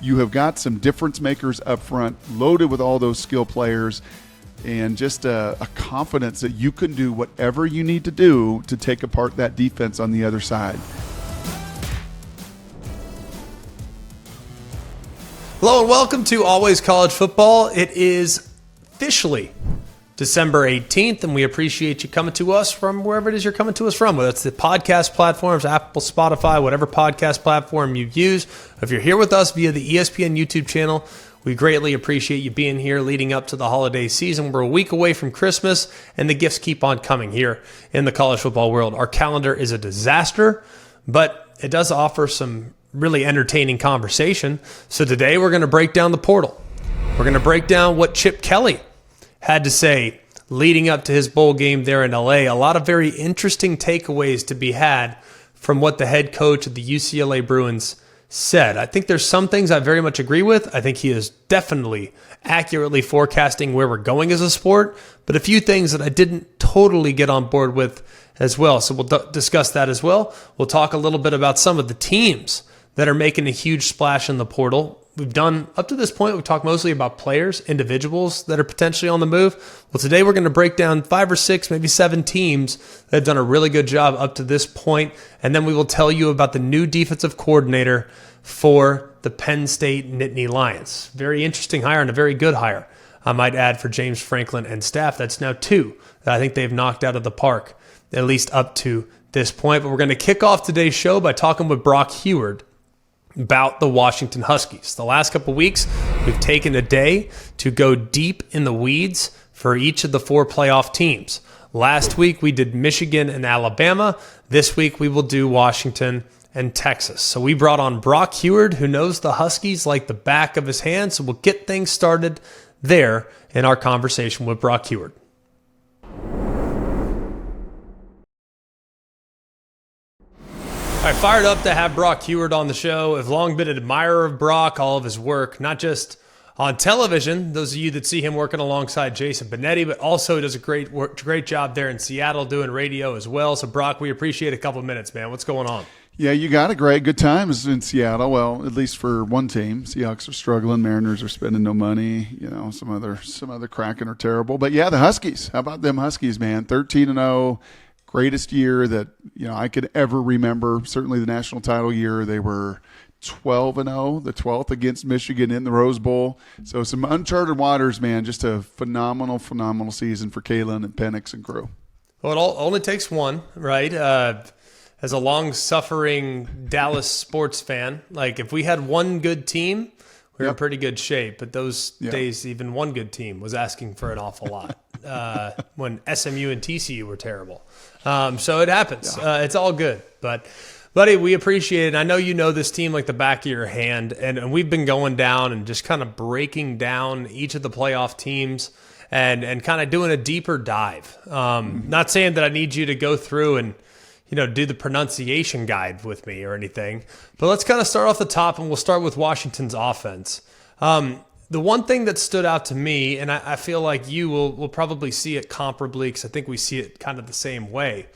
You have got some difference makers up front, loaded with all those skill players, and just a confidence that you can do whatever you need to do to take apart that defense on the other side. Hello and welcome to Always College Football. It is officially December 18th, and we appreciate you coming to us from wherever it is you're coming to us from, whether it's the podcast platforms, Apple, Spotify, whatever podcast platform you use. If you're here with us via the ESPN YouTube channel, we greatly appreciate you being here leading up to the holiday season. We're a week away from Christmas, and the gifts keep on coming here in the college football world. Our calendar is a disaster, but it does offer some really entertaining conversation. So today we're going to break down the portal. We're going to break down what Chip Kelly had to say leading up to his bowl game there in LA. A lot of very interesting takeaways to be had from what the head coach of the UCLA Bruins said. I think there's some things I very much agree with. I think he is definitely accurately forecasting where we're going as a sport, but a few things that I didn't totally get on board with as well. So we'll discuss that as well. We'll talk a little bit about some of the teams that are making a huge splash in the portal. We've done, up to this point, we've talked mostly about players, individuals that are potentially on the move. Well, today we're going to break down 5 or 6, maybe 7 teams that have done a really good job up to this point, and then we will tell you about the new defensive coordinator for the Penn State Nittany Lions. Very interesting hire and a very good hire, I might add, for James Franklin and staff. That's now 2 that I think they've knocked out of the park, at least up to this point. But we're going to kick off today's show by talking with Brock Huard about the Washington Huskies. The last couple weeks, we've taken a day to go deep in the weeds for each of the 4 playoff teams. Last week, we did Michigan and Alabama. This week, we will do Washington and Texas. So we brought on Brock Huard, who knows the Huskies like the back of his hand. So we'll get things started there in our conversation with Brock Huard. All right, fired up to have Brock Huard on the show. I've long been an admirer of Brock, all of his work, not just on television, those of you that see him working alongside Jason Benetti, but also does a great job there in Seattle doing radio as well. So, Brock, we appreciate a couple of minutes, man. What's going on? Yeah, you got it, Greg. Good times in Seattle. Well, at least for one team. Seahawks are struggling. Mariners are spending no money. You know, some other Kraken are terrible. But, yeah, the Huskies. How about them Huskies, man? 13-0. Greatest year that I could ever remember. Certainly the national title year. They were 12-0, the 12th against Michigan in the Rose Bowl. So some uncharted waters, man. Just a phenomenal season for Kalen and Penix and crew. Well, it only takes one, right? As a long-suffering Dallas sports fan, like if we had one good team, we were in pretty good shape. But those days, even one good team was asking for an awful lot when SMU and TCU were terrible. So it happens. It's all good. But, buddy, we appreciate it. I know you know this team like the back of your hand, and we've been going down and just kind of breaking down each of the playoff teams and kind of doing a deeper dive. Not saying that I need you to go through and do the pronunciation guide with me or anything. But let's kind of start off the top, and we'll start with Washington's offense. The one thing that stood out to me, and I feel like you will probably see it comparably because I think we see it kind of the same way.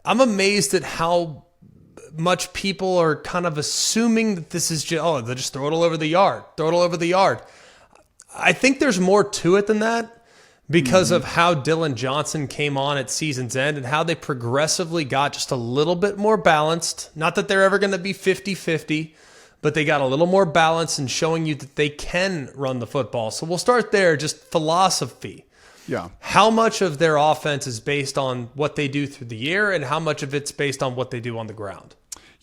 I'm amazed at how much people are kind of assuming that this is just, they'll just throw it all over the yard. Throw it all over the yard. I think there's more to it than that because of how Dylan Johnson came on at season's end and how they progressively got just a little bit more balanced. Not that they're ever going to be 50-50, but they got a little more balance in showing you that they can run the football. So we'll start there, just philosophy. Yeah. How much of their offense is based on what they do through the year and how much of it's based on what they do on the ground?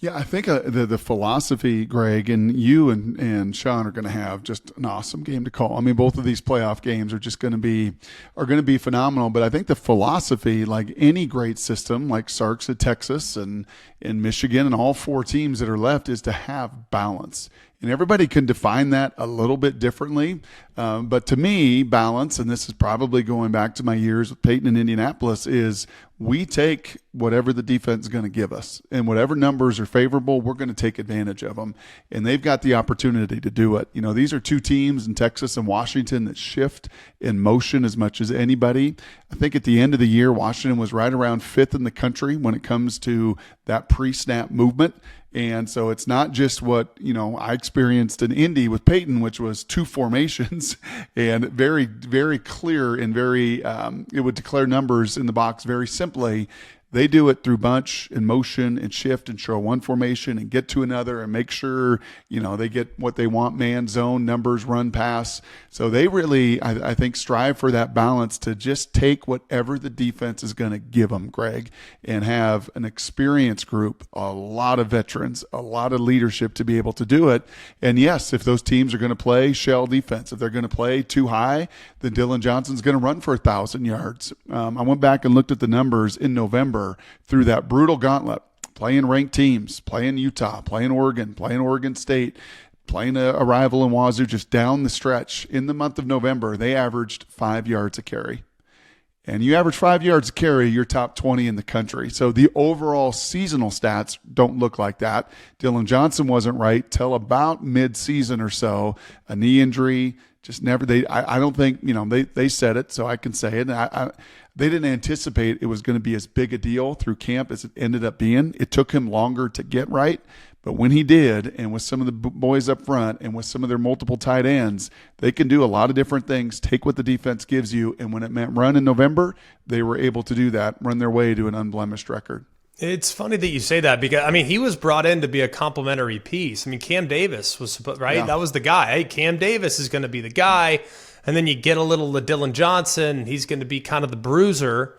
Yeah, I think the philosophy, Greg, and you and Sean are going to have just an awesome game to call. I mean, both of these playoff games are just going to be phenomenal. But I think the philosophy, like any great system, like Sark's at Texas and in Michigan and all 4 teams that are left, is to have balance. And everybody can define that a little bit differently. But to me, balance, and this is probably going back to my years with Peyton in Indianapolis, is we take whatever the defense is going to give us, and whatever numbers are favorable, we're going to take advantage of them. And they've got the opportunity to do it. These are two teams in Texas and Washington that shift in motion as much as anybody. I think at the end of the year, Washington was right around 5th in the country when it comes to that pre-snap movement. And so it's not just what, I experienced in Indy with Peyton, which was 2 formations and very, very clear and very, it would declare numbers in the box very simply. They do it through bunch and motion and shift and show one formation and get to another and make sure, they get what they want, man, zone, numbers, run, pass. So they really, I think, strive for that balance to just take whatever the defense is going to give them, Greg, and have an experienced group, a lot of veterans, a lot of leadership to be able to do it. And yes, if those teams are going to play shell defense, if they're going to play too high, then Dylan Johnson's going to run for 1,000 yards. I went back and looked at the numbers in November through that brutal gauntlet, playing ranked teams, playing Utah, playing Oregon State, playing a rival in Wazoo, just down the stretch. In the month of November, they averaged 5 yards a carry. And you average 5 yards a carry, you're top 20 in the country. So the overall seasonal stats don't look like that. Dylan Johnson wasn't right till about mid-season or so. A knee injury, just never. I don't think, they said it, so I can say it. They didn't anticipate it was going to be as big a deal through camp as it ended up being. It took him longer to get right, but when he did, and with some of the boys up front and with some of their multiple tight ends, they can do a lot of different things, take what the defense gives you, and when it meant run in November, they were able to do that, run their way to an unblemished record. It's funny that you say that because, he was brought in to be a complimentary piece. Cam Davis was, right? Yeah. That was the guy. Hey, Cam Davis is going to be the guy. And then you get a little of Dylan Johnson. He's going to be kind of the bruiser.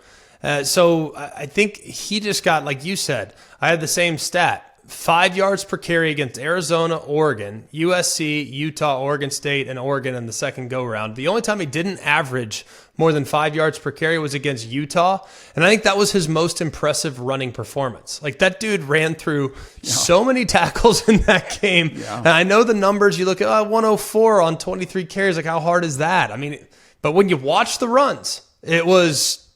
So I think he just got, like you said, I had the same stat. 5 yards per carry against Arizona, Oregon, USC, Utah, Oregon State, and Oregon in the second go-round. The only time he didn't average more than 5 yards per carry was against Utah, and I think that was his most impressive running performance. Like, that dude ran through so many tackles in that game. Yeah. And I know the numbers, you look at 104 on 23 carries, like how hard is that? But when you watch the runs, it was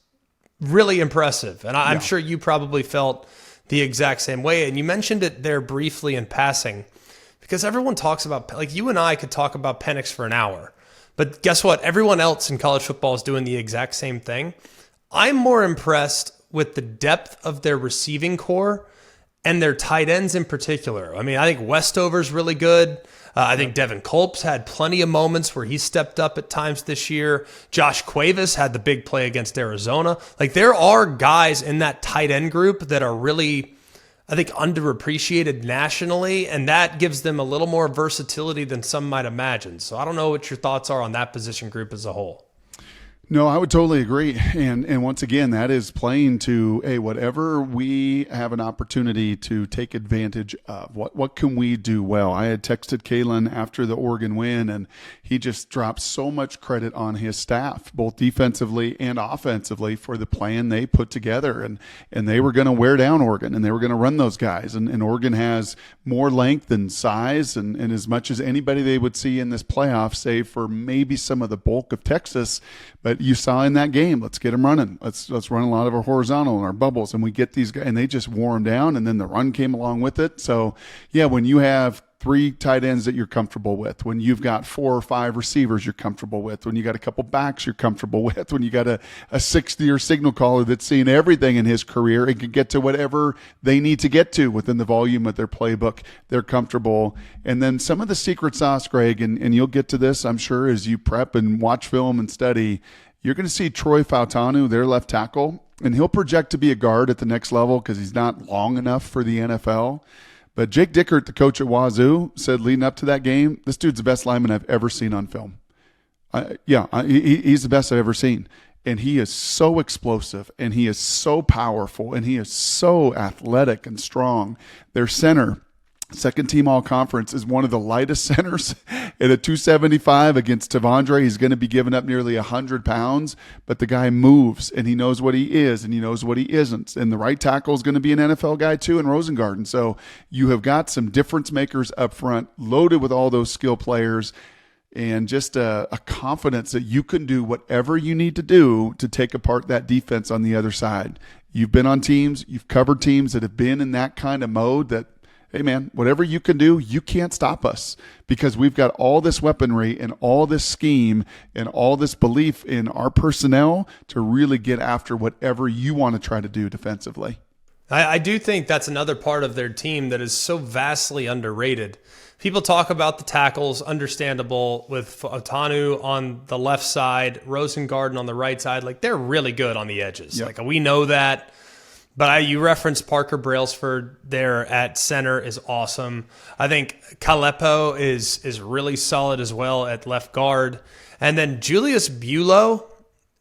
really impressive, and I'm sure you probably felt the exact same way. And you mentioned it there briefly in passing because everyone talks about, like you and I could talk about Penix for an hour, but guess what? Everyone else in college football is doing the exact same thing. I'm more impressed with the depth of their receiving core and their tight ends in particular. I think Westover's really good. I think Devin Culp's had plenty of moments where he stepped up at times this year. Josh Cuevas had the big play against Arizona. Like, there are guys in that tight end group that are really, I think, underappreciated nationally, and that gives them a little more versatility than some might imagine. So I don't know what your thoughts are on that position group as a whole. No, I would totally agree. And once again, that is playing to, whatever we have an opportunity to take advantage of, what can we do well? I had texted Kalen after the Oregon win, and he just dropped so much credit on his staff, both defensively and offensively, for the plan they put together. And they were going to wear down Oregon, and they were going to run those guys. And Oregon has more length and size and as much as anybody they would see in this playoff, save for maybe some of the bulk of Texas. But you saw in that game, let's get them running. Let's run a lot of our horizontal and our bubbles, and we get these guys, and they just wore them down, and then the run came along with it. So, when you have 3 tight ends that you're comfortable with, when you've got 4 or 5 receivers you're comfortable with, when you got a couple backs you're comfortable with, when you got a 6th-year signal caller that's seen everything in his career and can get to whatever they need to get to within the volume of their playbook, they're comfortable. And then some of the secret sauce, Greg, and you'll get to this, I'm sure, as you prep and watch film and study, you're going to see Troy Fautanu, their left tackle, and he'll project to be a guard at the next level because he's not long enough for the NFL. But Jake Dickert, the coach at Wazoo, said leading up to that game, this dude's the best lineman I've ever seen on film. He's the best I've ever seen. And he is so explosive, and he is so powerful, and he is so athletic and strong. Their center, second team all-conference, is one of the lightest centers at a 275 against Tavondre. He's going to be giving up nearly 100 pounds, but the guy moves, and he knows what he is, and he knows what he isn't. And the right tackle is going to be an NFL guy, too, in Rosengarten. So you have got some difference makers up front, loaded with all those skill players, and just a confidence that you can do whatever you need to do to take apart that defense on the other side. You've been on teams, you've covered teams that have been in that kind of mode that, hey, man, whatever you can do, you can't stop us because we've got all this weaponry and all this scheme and all this belief in our personnel to really get after whatever you want to try to do defensively. I do think that's another part of their team that is so vastly underrated. People talk about the tackles, understandable, with Otanu on the left side, Rosengarten on the right side. Like, they're really good on the edges. Yep. Like, we know that. But you referenced Parker Brailsford there at center is awesome. I think Kalepo is really solid as well at left guard. And then Julius Buelow,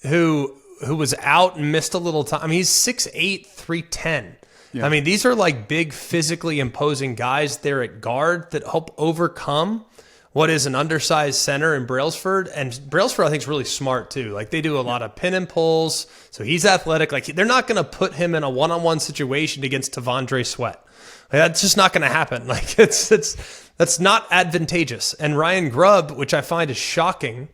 who was out and missed a little time. I mean, he's 6'8", 310. Yeah. I mean, these are like big, physically imposing guys there at guard that help overcome what is an undersized center in Brailsford. And Brailsford, I think, is really smart too. Like, they do a lot of pin and pulls, so he's athletic. Like, they're not going to put him in a one-on-one situation against Tavondre Sweat. Like, that's just not going to happen. Like, that's not advantageous. And Ryan Grubb, which I find is shocking,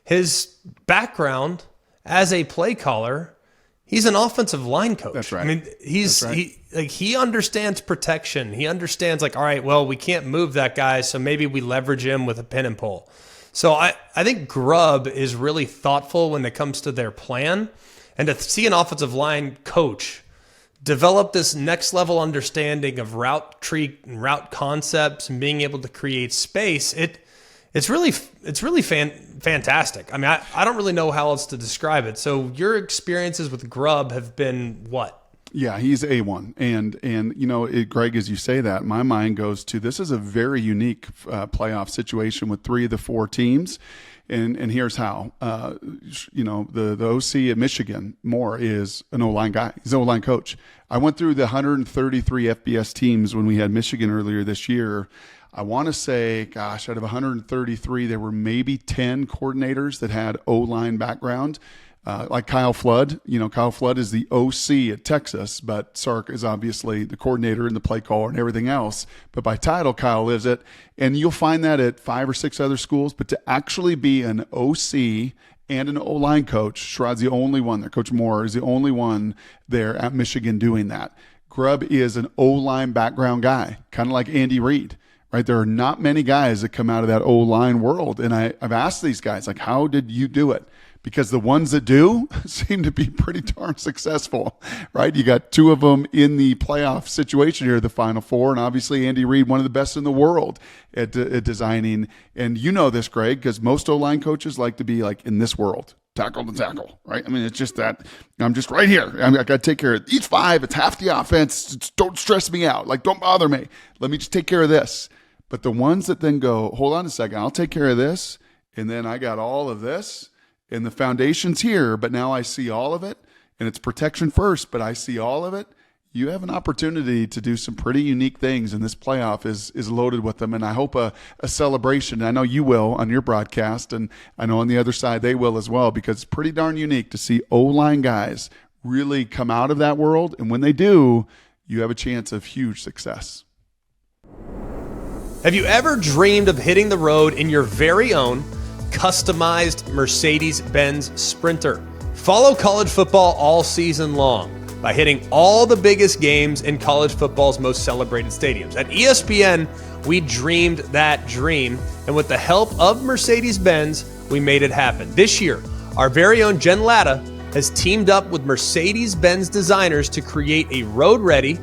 his background as a play caller, he's an offensive line coach. That's right. I mean, he understands protection. He understands, like, all right, well, we can't move that guy, so maybe we leverage him with a pin and pull. So I think Grubb is really thoughtful when it comes to their plan. And to see an offensive line coach develop this next level understanding of route tree and route concepts and being able to create space, it's really fantastic. I mean, I don't really know how else to describe it. So your experiences with Grubb have been what? Yeah, he's A1. And you know, Greg, as you say that, my mind goes to this is a very unique playoff situation with 3 of the 4 teams. And here's how. You know, the OC at Michigan, Moore, is an O-line guy. He's an O-line coach. I went through the 133 FBS teams when we had Michigan earlier this year. I want to say, gosh, out of 133, there were maybe 10 coordinators that had O-line background. Like Kyle Flood. You know, Kyle Flood is the OC at Texas, but Sark is obviously the coordinator and the play caller and everything else. But by title, Kyle lives it. And you'll find that at 5 or 6 other schools. But to actually be an OC and an O-line coach, Sherrod's the only one there. Coach Moore is the only one there at Michigan doing that. Grubb is an O-line background guy, kind of like Andy Reid. Right, there are not many guys that come out of that O-line world. And I've asked these guys, like, how did you do it? Because the ones that do seem to be pretty darn successful, right? You got 2 of them in the playoff situation here, the Final Four, and obviously Andy Reid, one of the best in the world at designing. And you know this, Greg, because most O-line coaches like to be like in this world, tackle to tackle, right? I mean, it's just that I'm just right here. I got to take care of each 5. It's half the offense. Don't stress me out. Like, don't bother me. Let me just take care of this. But the ones that then go, hold on a second, I'll take care of this, and then I got all of this, and the foundation's here, but now I see all of it, and it's protection first, but I see all of it. You have an opportunity to do some pretty unique things, and this playoff is loaded with them, and I hope a celebration. I know you will on your broadcast, and I know on the other side they will as well, because it's pretty darn unique to see O-line guys really come out of that world, and when they do, you have a chance of huge success. Have you ever dreamed of hitting the road in your very own customized Mercedes-Benz Sprinter? Follow college football all season long by hitting all the biggest games in college football's most celebrated stadiums. At ESPN, we dreamed that dream, and with the help of Mercedes-Benz, we made it happen. This year, our very own Jen Latta has teamed up with Mercedes-Benz designers to create a road-ready,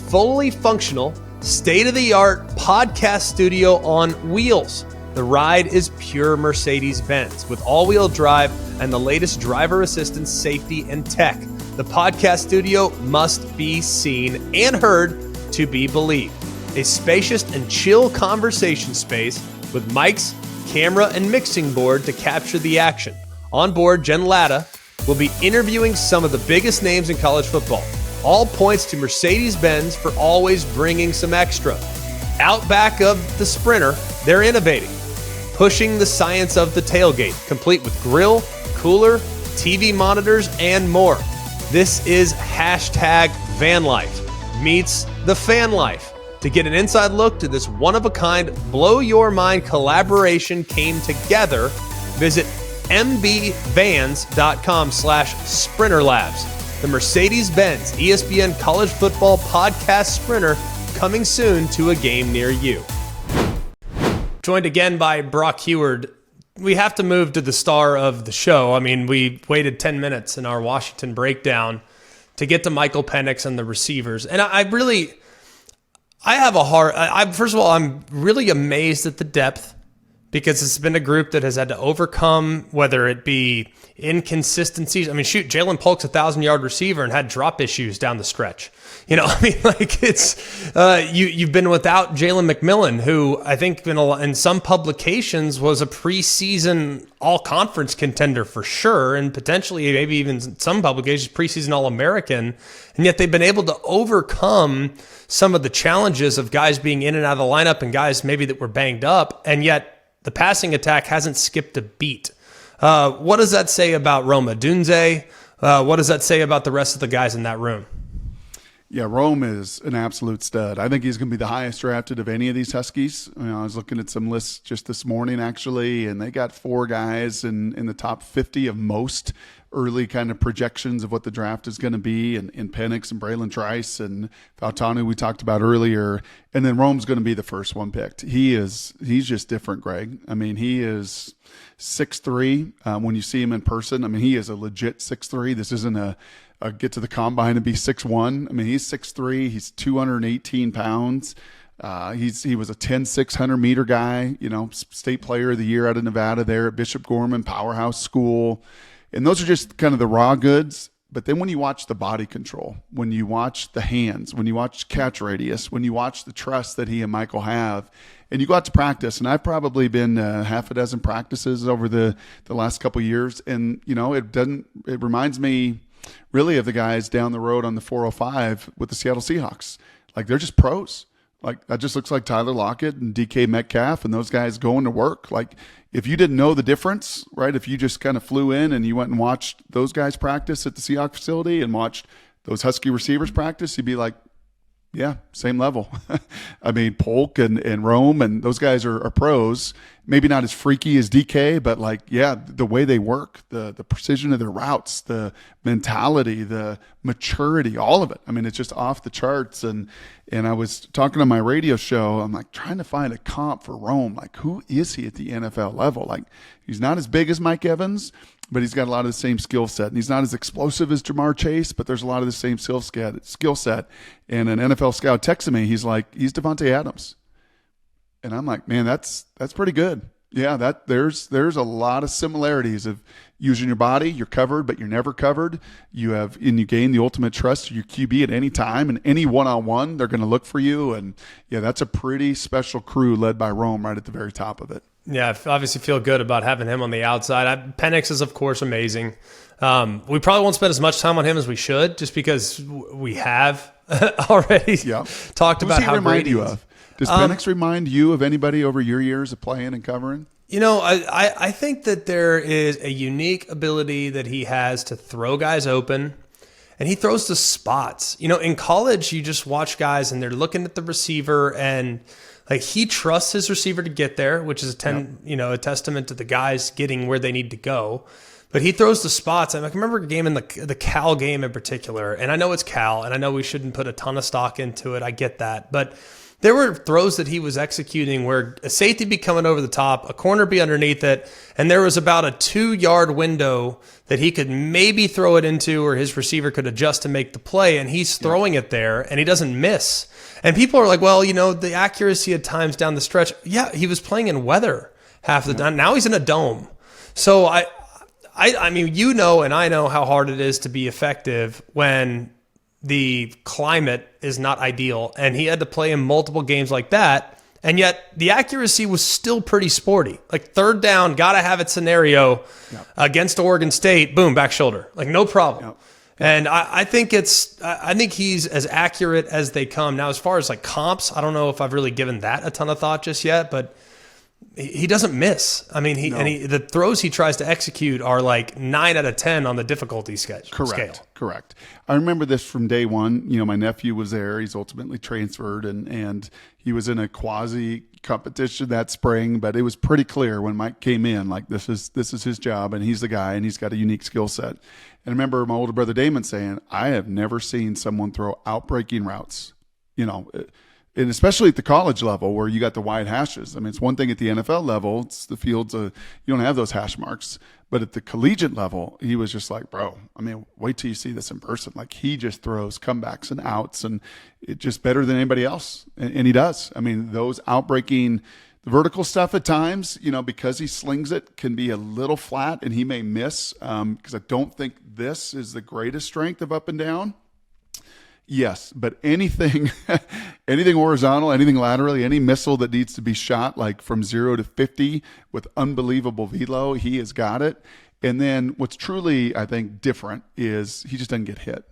fully functional, state-of-the-art podcast studio on wheels. The ride is pure Mercedes-Benz with all-wheel drive and the latest driver assistance, safety, and tech. The podcast studio must be seen and heard to be believed. A spacious and chill conversation space with mics, camera, and mixing board to capture the action. On board, Jen Latta will be interviewing some of the biggest names in college football. All points to Mercedes-Benz for always bringing some extra. Out back of the Sprinter, they're innovating, pushing the science of the tailgate, complete with grill, cooler, TV monitors, and more. This is #VanLife meets the fan life. To get an inside look to this one-of-a-kind, blow-your-mind collaboration came together, visit mbvans.com/sprinterlabs. the Mercedes-Benz ESPN College Football Podcast Sprinter, coming soon to a game near you. Joined again by Brock Huard. We have to move to the star of the show. I mean, we waited 10 minutes in our Washington breakdown to get to Michael Penix and the receivers. And first of all, I'm really amazed at the depth, because it's been a group that has had to overcome, whether it be inconsistencies. I mean, shoot, Jalen Polk's 1,000-yard receiver and had drop issues down the stretch. You've been without Jalen McMillan, who I think in some publications was a preseason all-conference contender for sure, and potentially maybe even some publications preseason All-American, and yet they've been able to overcome some of the challenges of guys being in and out of the lineup and guys maybe that were banged up, and yet the passing attack hasn't skipped a beat. What does that say about Rome Odunze? What does that say about the rest of the guys in that room? Yeah, Rome is an absolute stud. I think he's going to be the highest drafted of any of these Huskies. I was looking at some lists just this morning, actually, and they got 4 guys in the top 50 of most early kind of projections of what the draft is going to be, and Penix and Braylon Trice and Fautanu we talked about earlier. And then Rome's going to be the first one picked. He's just different, Greg. I mean, he is 6'3". When you see him in person, I mean, he is a legit 6'3". This isn't a get to the combine and be 6'1". I mean, he's 6'3". He's 218 pounds. He was a 10-6 100-meter guy, state player of the year out of Nevada there at Bishop Gorman Powerhouse School. And those are just kind of the raw goods. But then when you watch the body control, when you watch the hands, when you watch catch radius, when you watch the trust that he and Michael have, and you go out to practice, and I've probably been half a dozen practices over the last couple of years, and it reminds me really of the guys down the road on the 405 with the Seattle Seahawks. Like, they're just pros. Like, that just looks like Tyler Lockett and DK Metcalf and those guys going to work. Like, if you didn't know the difference, right, if you just kind of flew in and you went and watched those guys practice at the Seahawks facility and watched those Husky receivers practice, you'd be like, yeah, same level. I mean, Polk and Rome and those guys are pros. Maybe not as freaky as DK, but the way they work, the precision of their routes, the mentality, the maturity, all of it. I mean, it's just off the charts. And I was talking on my radio show, I'm like trying to find a comp for Rome. Like, who is he at the NFL level? Like, he's not as big as Mike Evans, but he's got a lot of the same skill set. And he's not as explosive as Jamar Chase, but there's a lot of the same skill set. And an NFL scout texted me, he's like, he's Devontae Adams. And I'm like, man, that's pretty good. Yeah, there's a lot of similarities of using your body. You're covered, but you're never covered. You gain the ultimate trust of your QB at any time, and any one-on-one, they're going to look for you. And yeah, that's a pretty special crew led by Rome right at the very top of it. Yeah, I obviously feel good about having him on the outside. Penix is, of course, amazing. We probably won't spend as much time on him as we should, just because we have already talked about how great he is. Does Penix remind you of anybody over your years of playing and covering? I think that there is a unique ability that he has to throw guys open, and he throws to spots. In college, you just watch guys and they're looking at the receiver, and he trusts his receiver to get there, which is a testament to the guys getting where they need to go. But he throws to spots. I remember a game in the Cal game in particular, and I know it's Cal, and I know we shouldn't put a ton of stock into it. I get that, but there were throws that he was executing where a safety be coming over the top, a corner be underneath it, and there was about a 2-yard window that he could maybe throw it into, or his receiver could adjust to make the play, and he's throwing it there, and he doesn't miss. And people are like, well, the accuracy at times down the stretch. Yeah, he was playing in weather half the time. Now he's in a dome. So I mean, and I know how hard it is to be effective when the climate is not ideal, and he had to play in multiple games like that, and yet the accuracy was still pretty sporty. Like, third down, gotta have it scenario against Oregon State, boom, back shoulder, no problem. And I think he's as accurate as they come. Now, as far as comps, I don't know if I've really given that a ton of thought just yet, but he doesn't miss. I mean, the throws he tries to execute are like 9 out of 10 on the difficulty scale. Correct. I remember this from day one. My nephew was there. He's ultimately transferred, and he was in a quasi competition that spring. But it was pretty clear when Mike came in, like this is his job, and he's the guy, and he's got a unique skill set. And I remember my older brother Damon saying, "I have never seen someone throw outbreaking routes." And especially at the college level where you got the wide hashes. I mean, it's one thing at the NFL level. It's the fields. You don't have those hash marks. But at the collegiate level, he was just like, bro, I mean, wait till you see this in person. Like, he just throws comebacks and outs, and it's just better than anybody else. And he does. I mean, those outbreaking, the vertical stuff at times, because he slings it, can be a little flat, and he may miss because I don't think this is the greatest strength of up and down. Yes, but anything horizontal, anything laterally, any missile that needs to be shot like from 0 to 50 with unbelievable velo, he has got it. And then what's truly, I think, different is he just doesn't get hit.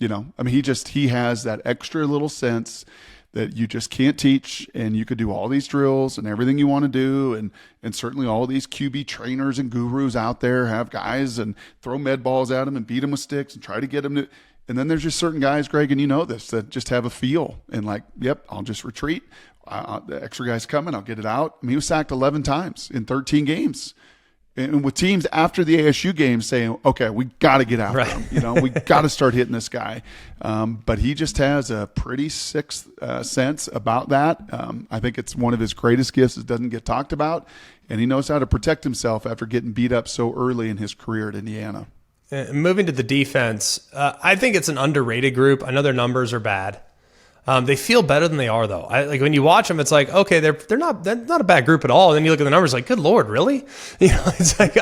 I mean, he has that extra little sense that you just can't teach, and you could do all these drills and everything you want to do, and certainly all these QB trainers and gurus out there have guys and throw med balls at them and beat them with sticks and try to get them to. And then there's just certain guys, Greg, and you know this, that just have a feel and like, yep, I'll just retreat. The extra guy's coming, I'll get it out. I mean, he was sacked 11 times in 13 games. And with teams after the ASU game saying, okay, we got to get after him. We got to start hitting this guy. But he just has a pretty sixth sense about that. I think it's one of his greatest gifts that doesn't get talked about. And he knows how to protect himself after getting beat up so early in his career at Indiana. Moving to the defense, I think it's an underrated group. I know their numbers are bad. They feel better than they are, though. Like when you watch them, it's like, okay, they're not a bad group at all. And then you look at the numbers, like, good Lord, really? It's like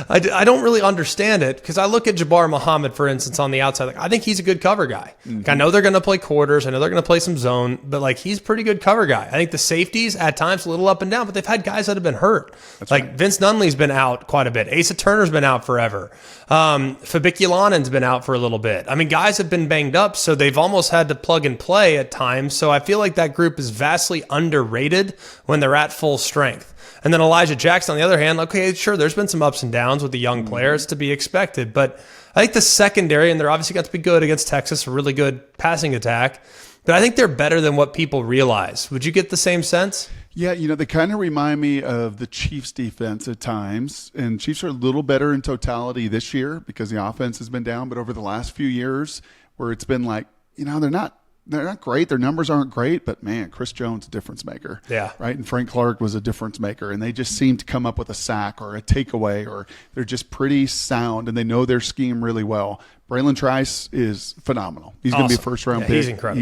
I don't really understand it because I look at Jabbar Muhammad, for instance, on the outside. Like, I think he's a good cover guy. Mm-hmm. Like, I know they're going to play quarters. I know they're going to play some zone, but like he's a pretty good cover guy. I think the safeties at times a little up and down, but they've had guys that have been hurt. That's like right. Vince Nunley's been out quite a bit. Asa Turner's been out forever. Fabiculanen's been out for a little bit. I mean, guys have been banged up, so they've almost had to plug and play at times. So I feel like that group is vastly underrated when they're at full strength. And then Elijah Jackson, on the other hand, okay, sure, there's been some ups and downs with the young players to be expected. But I think the secondary, and they're obviously got to be good against Texas, a really good passing attack. But I think they're better than what people realize. Would you get the same sense? Yeah, they kind of remind me of the Chiefs defense at times. And Chiefs are a little better in totality this year because the offense has been down. But over the last few years where it's been like, they're not great. Their numbers aren't great, but man, Chris Jones, a difference maker. Yeah. Right. And Frank Clark was a difference maker. And they just seem to come up with a sack or a takeaway, or they're just pretty sound and they know their scheme really well. Braylon Trice is phenomenal. He's going to be a first round pick. He's incredible.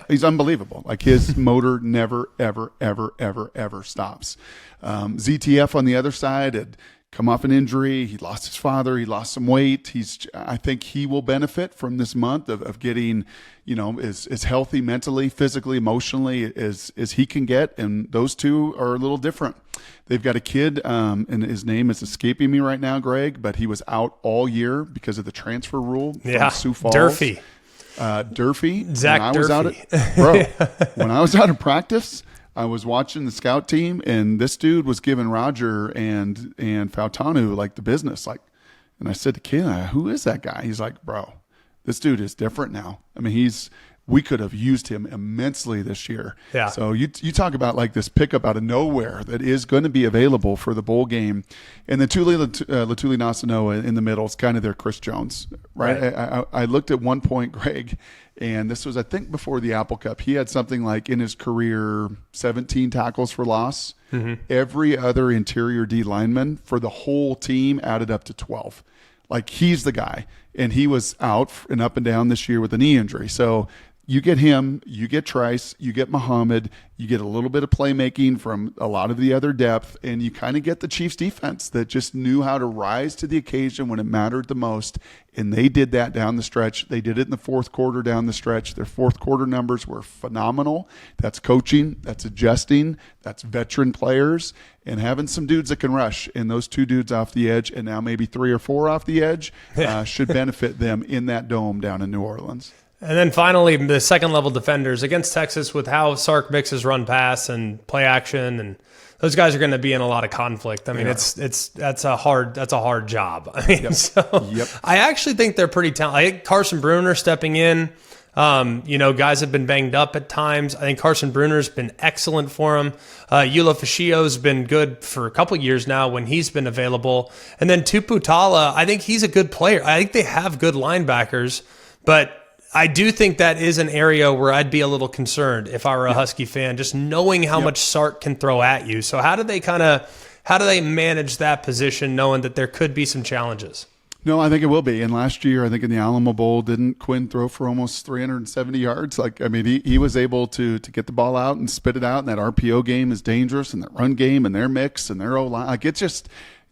He's unbelievable. Like his motor never, ever, ever, ever, ever stops. ZTF on the other side had come off an injury. He lost his father. He lost some weight. I think he will benefit from this month of getting, as healthy mentally, physically, emotionally as he can get. And those two are a little different. They've got a kid, and his name is escaping me right now, Greg, but he was out all year because of the transfer rule from Sioux Falls. Durfee. Zach Durfee. When I was out of practice, I was watching the scout team, and this dude was giving Roger and Fautanu like the business. And I said to Kayla, "Who is that guy?" He's like, "Bro, this dude is different now. I mean, we could have used him immensely this year." Yeah. So you talk about like this pickup out of nowhere that is going to be available for the bowl game, and then Tuli Nasanoa in the middle is kind of their Chris Jones, right? I looked at one point, Greg. And this was, I think, before the Apple Cup. He had something like in his career 17 tackles for loss. Mm-hmm. Every other interior D lineman for the whole team added up to 12. Like, he's the guy. And he was out and up and down this year with a knee injury. So you get him, you get Trice, you get Muhammad, you get a little bit of playmaking from a lot of the other depth, and you kind of get the Chiefs defense that just knew how to rise to the occasion when it mattered the most. And they did that down the stretch. They did it in the fourth quarter down the stretch. Their fourth quarter numbers were phenomenal. That's coaching, that's adjusting, that's veteran players, and having some dudes that can rush. And those two dudes off the edge, and now maybe 3 or 4 off the edge, should benefit them in that dome down in New Orleans. And then finally, the second-level defenders against Texas with how Sark mixes run pass and play action and those guys are going to be in a lot of conflict. I mean, that's a hard job. I mean, I actually think they're pretty talented. I think Carson Bruner stepping in. Guys have been banged up at times. I think Carson Bruner's been excellent for him. Yula Fashio's been good for a couple years now when he's been available. And then Tupu Tala, I think he's a good player. I think they have good linebackers, but I do think that is an area where I'd be a little concerned if I were a Husky fan, just knowing how much Sark can throw at you. So how do they manage that position knowing that there could be some challenges? No, I think it will be. And last year, I think in the Alamo Bowl, didn't Quinn throw for almost 370 yards? He was able to get the ball out and spit it out. And that RPO game is dangerous, and that run game and their mix and their O-line. This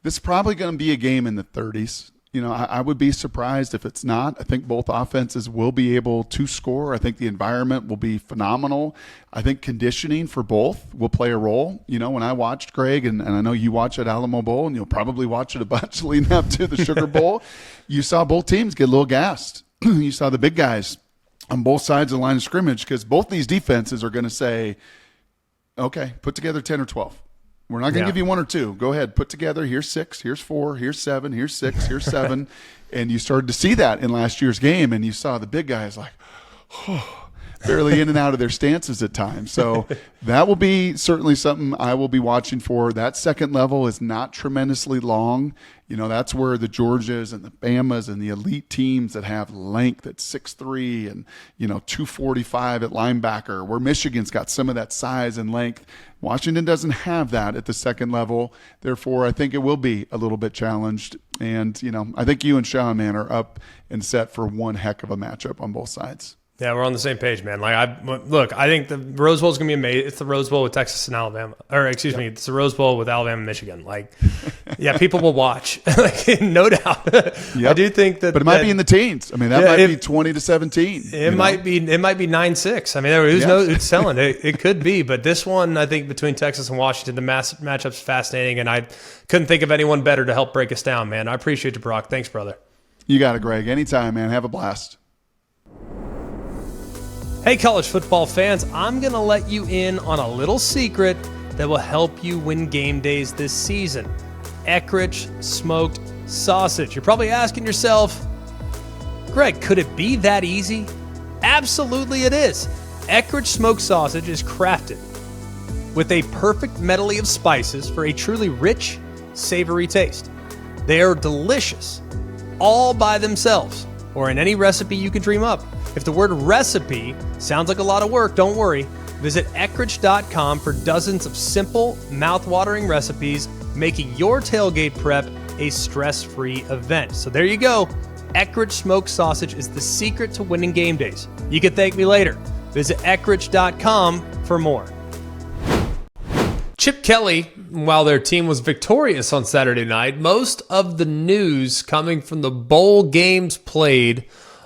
is probably going to be a game in the 30s. I would be surprised if it's not. I think both offenses will be able to score. I think the environment will be phenomenal. I think conditioning for both will play a role. When I watched Greg, and I know you watch at Alamo Bowl, and you'll probably watch it a bunch leading up to the Sugar Bowl, you saw both teams get a little gassed. You saw the big guys on both sides of the line of scrimmage because both these defenses are going to say, okay, put together 10 or 12. We're not going to give you 1 or 2. Go ahead, put together. Here's 6, here's 4, here's 7, here's 6, here's 7. And you started to see that in last year's game, and you saw the big guys barely in and out of their stances at times. So that will be certainly something I will be watching for. That second level is not tremendously long. That's where the Georgias and the Bamas and the elite teams that have length at 6'3" and, 245 at linebacker, where Michigan's got some of that size and length. Washington doesn't have that at the second level. Therefore, I think it will be a little bit challenged. And, I think you and Sean, man, are up and set for one heck of a matchup on both sides. Yeah, we're on the same page, man. I think the Rose Bowl is going to be amazing. It's the Rose Bowl with Texas and Alabama. Or, excuse me, it's the Rose Bowl with Alabama and Michigan. People will watch. No doubt. I do think that. But it might be in the teens. I mean, that might be 20-17. It might be 9-6. I mean, who's selling? It could be. But this one, I think, between Texas and Washington, the matchup's fascinating. And I couldn't think of anyone better to help break us down, man. I appreciate you, Brock. Thanks, brother. You got it, Greg. Anytime, man. Have a blast. Hey, college football fans, I'm going to let you in on a little secret that will help you win game days this season. Eckrich smoked sausage. You're probably asking yourself, Greg, could it be that easy? Absolutely it is. Eckrich smoked sausage is crafted with a perfect medley of spices for a truly rich, savory taste. They are delicious all by themselves or in any recipe you can dream up. If the word recipe sounds like a lot of work, don't worry. Visit Eckrich.com for dozens of simple, mouth-watering recipes, making your tailgate prep a stress-free event. So there you go. Eckrich smoked sausage is the secret to winning game days. You can thank me later. Visit Eckrich.com for more. Chip Kelly, while their team was victorious on Saturday night, most of the news coming from the bowl games played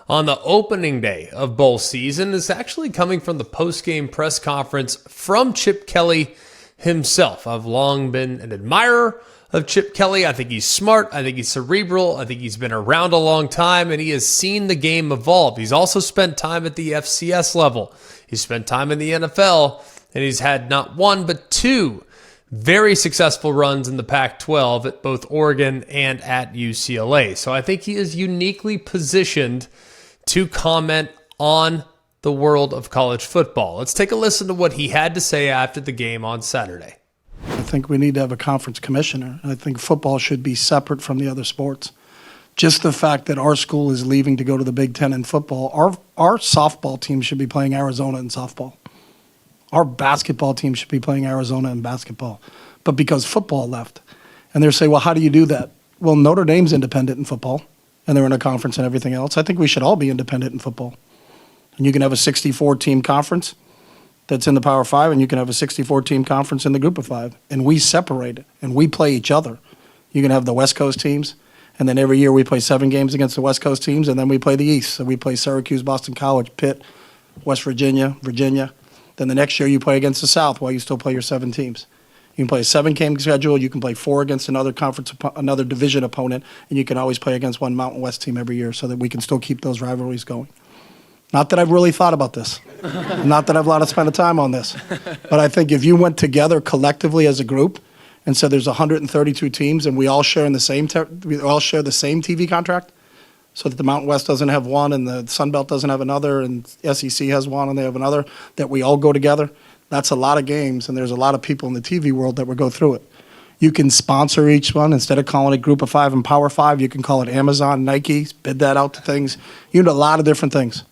on the opening day of bowl season is actually coming from the post-game press conference from Chip Kelly himself. I've long been an admirer of Chip Kelly. I think he's smart. I think he's cerebral. I think he's been around a long time, and he has seen the game evolve. He's also spent time at the FCS level. He's spent time in the NFL, and he's had not one but 2 very successful runs in the Pac-12 at both Oregon and at UCLA. So I think he is uniquely positioned to comment on the world of college football. Let's take a listen to what he had to say after the game on Saturday. I think we need to have a conference commissioner. I think football should be separate from the other sports. Just the fact that our school is leaving to go to the Big Ten in football, our softball team should be playing Arizona in softball. Our basketball team should be playing Arizona in basketball. But because football left, and they're saying, well, how do you do that? Well, Notre Dame's independent in football, and they're in a conference and everything else. I think we should all be independent in football. And you can have a 64-team conference that's in the Power 5, and you can have a 64-team conference in the Group of 5. And we separate it, and we play each other. You can have the West Coast teams, and then every year we play 7 games against the West Coast teams, and then we play the East. So we play Syracuse, Boston College, Pitt, West Virginia, Virginia. Then the next year you play against the South while you still play your 7 teams. You can play a 7-game schedule. You can play 4 against another conference, another division opponent, and you can always play against one Mountain West team every year so that we can still keep those rivalries going. Not that I've really thought about this. Not that I've a lot of spent time on this. But I think if you went together collectively as a group and said there's 132 teams and we all share in the same we all share the same TV contract, so that the Mountain West doesn't have one and the Sun Belt doesn't have another and SEC has one and they have another, that we all go together, that's a lot of games, and there's a lot of people in the TV world that would go through it. You can sponsor each one. Instead of calling it Group of Five and Power Five, you can call it Amazon, Nike, bid that out to things. You do a lot of different things.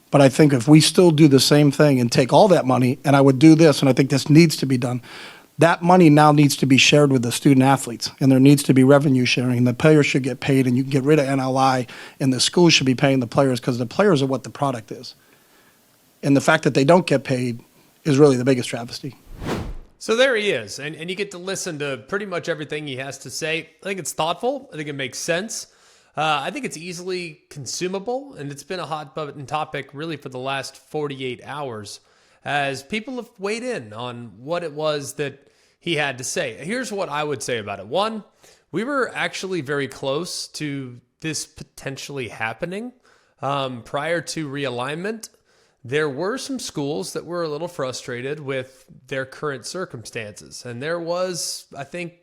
But I think if we still do the same thing and take all that money, and I would do this, and I think this needs to be done, that money now needs to be shared with the student athletes, and there needs to be revenue sharing, and the players should get paid, and you can get rid of NLI, and the schools should be paying the players because the players are what the product is. And the fact that they don't get paid is really the biggest travesty. So there he is, and you get to listen to pretty much everything he has to say. I think it's thoughtful. I think it makes sense. I think it's easily consumable, and it's been a hot button topic really for the last 48 hours as people have weighed in on what it was that he had to say. Here's what I would say about it. One, we were actually very close to this potentially happening. Prior to realignment, there were some schools that were a little frustrated with their current circumstances. And there was, I think,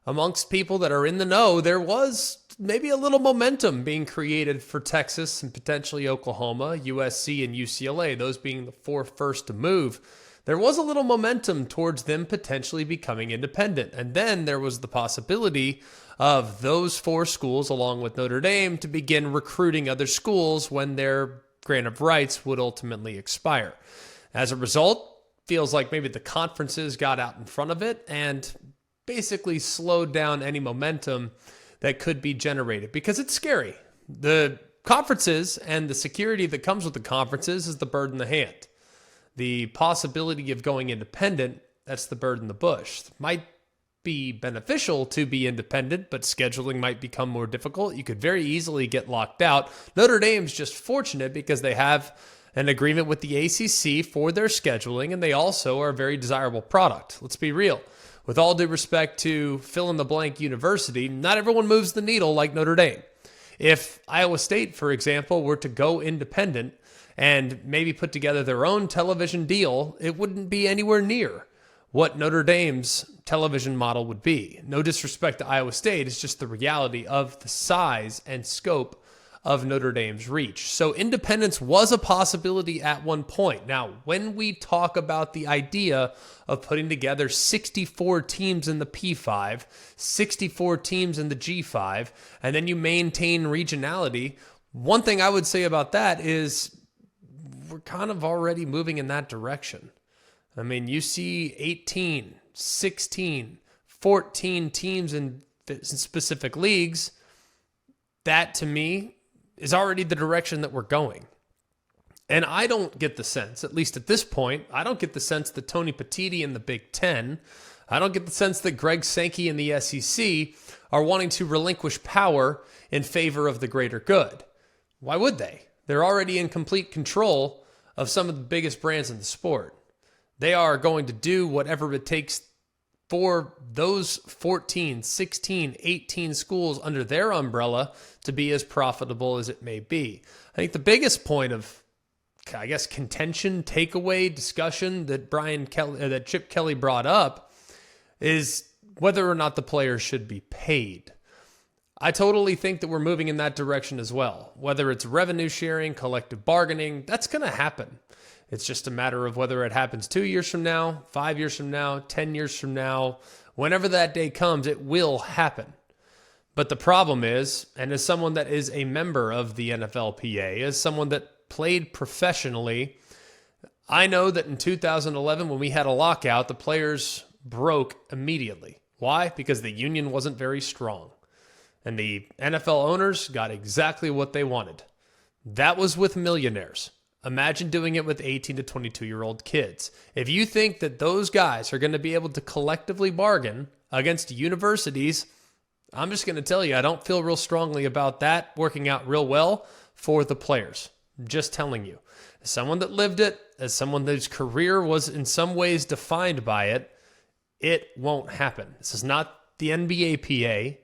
amongst people that are in the know, there was maybe a little momentum being created for Texas and potentially Oklahoma, USC, and UCLA, those being the four first to move. There was a little momentum towards them potentially becoming independent. And then there was the possibility of those four schools, along with Notre Dame, to begin recruiting other schools when their grant of rights would ultimately expire. As a result, feels like maybe the conferences got out in front of it and basically slowed down any momentum that could be generated, because it's scary. The conferences and the security that comes with the conferences is the bird in the hand. The possibility of going independent, that's the bird in the bush. It might be beneficial to be independent, but scheduling might become more difficult. You could very easily get locked out. Notre Dame's just fortunate because they have an agreement with the ACC for their scheduling, and they also are a very desirable product. Let's be real. With all due respect to fill-in-the-blank university, not everyone moves the needle like Notre Dame. If Iowa State, for example, were to go independent and maybe put together their own television deal, it wouldn't be anywhere near what Notre Dame's television model would be. No disrespect to Iowa State, it's just the reality of the size and scope of Notre Dame's reach. So independence was a possibility at one point. Now, when we talk about the idea of putting together 64 teams in the P5, 64 teams in the G5, and then you maintain regionality, one thing I would say about that is we're kind of already moving in that direction. I mean, you see 18, 16, 14 teams in specific leagues. That, to me, is already the direction that we're going. And I don't get the sense, at least at this point, I don't get the sense that Tony Petitti in the Big Ten, I don't get the sense that Greg Sankey in the SEC are wanting to relinquish power in favor of the greater good. Why would they? They're already in complete control of some of the biggest brands in the sport. They are going to do whatever it takes for those 14, 16, 18 schools under their umbrella to be as profitable as it may be. I think the biggest point of, I guess, contention, takeaway, discussion that Chip Kelly brought up is whether or not the players should be paid. I totally think that we're moving in that direction as well. Whether it's revenue sharing, collective bargaining, that's going to happen. It's just a matter of whether it happens 2 years from now, 5 years from now, 10 years from now. Whenever that day comes, it will happen. But the problem is, and as someone that is a member of the NFLPA, as someone that played professionally, I know that in 2011, when we had a lockout, the players broke immediately. Why? Because the union wasn't very strong. And the NFL owners got exactly what they wanted. That was with millionaires. Imagine doing it with 18 to 22-year-old kids. If you think that those guys are going to be able to collectively bargain against universities, I'm just going to tell you, I don't feel real strongly about that working out real well for the players. I'm just telling you. As someone that lived it, as someone whose career was in some ways defined by it, it won't happen. This is not the NBA PA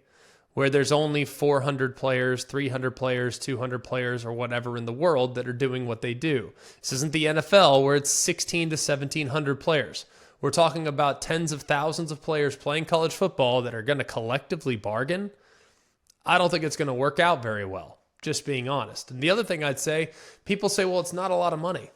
where there's only 400 players, 300 players, 200 players, or whatever in the world that are doing what they do. This isn't the NFL where it's 16 to 1,700 players. We're talking about tens of thousands of players playing college football that are going to collectively bargain. I don't think it's going to work out very well, just being honest. And the other thing I'd say, people say, well, it's not a lot of money.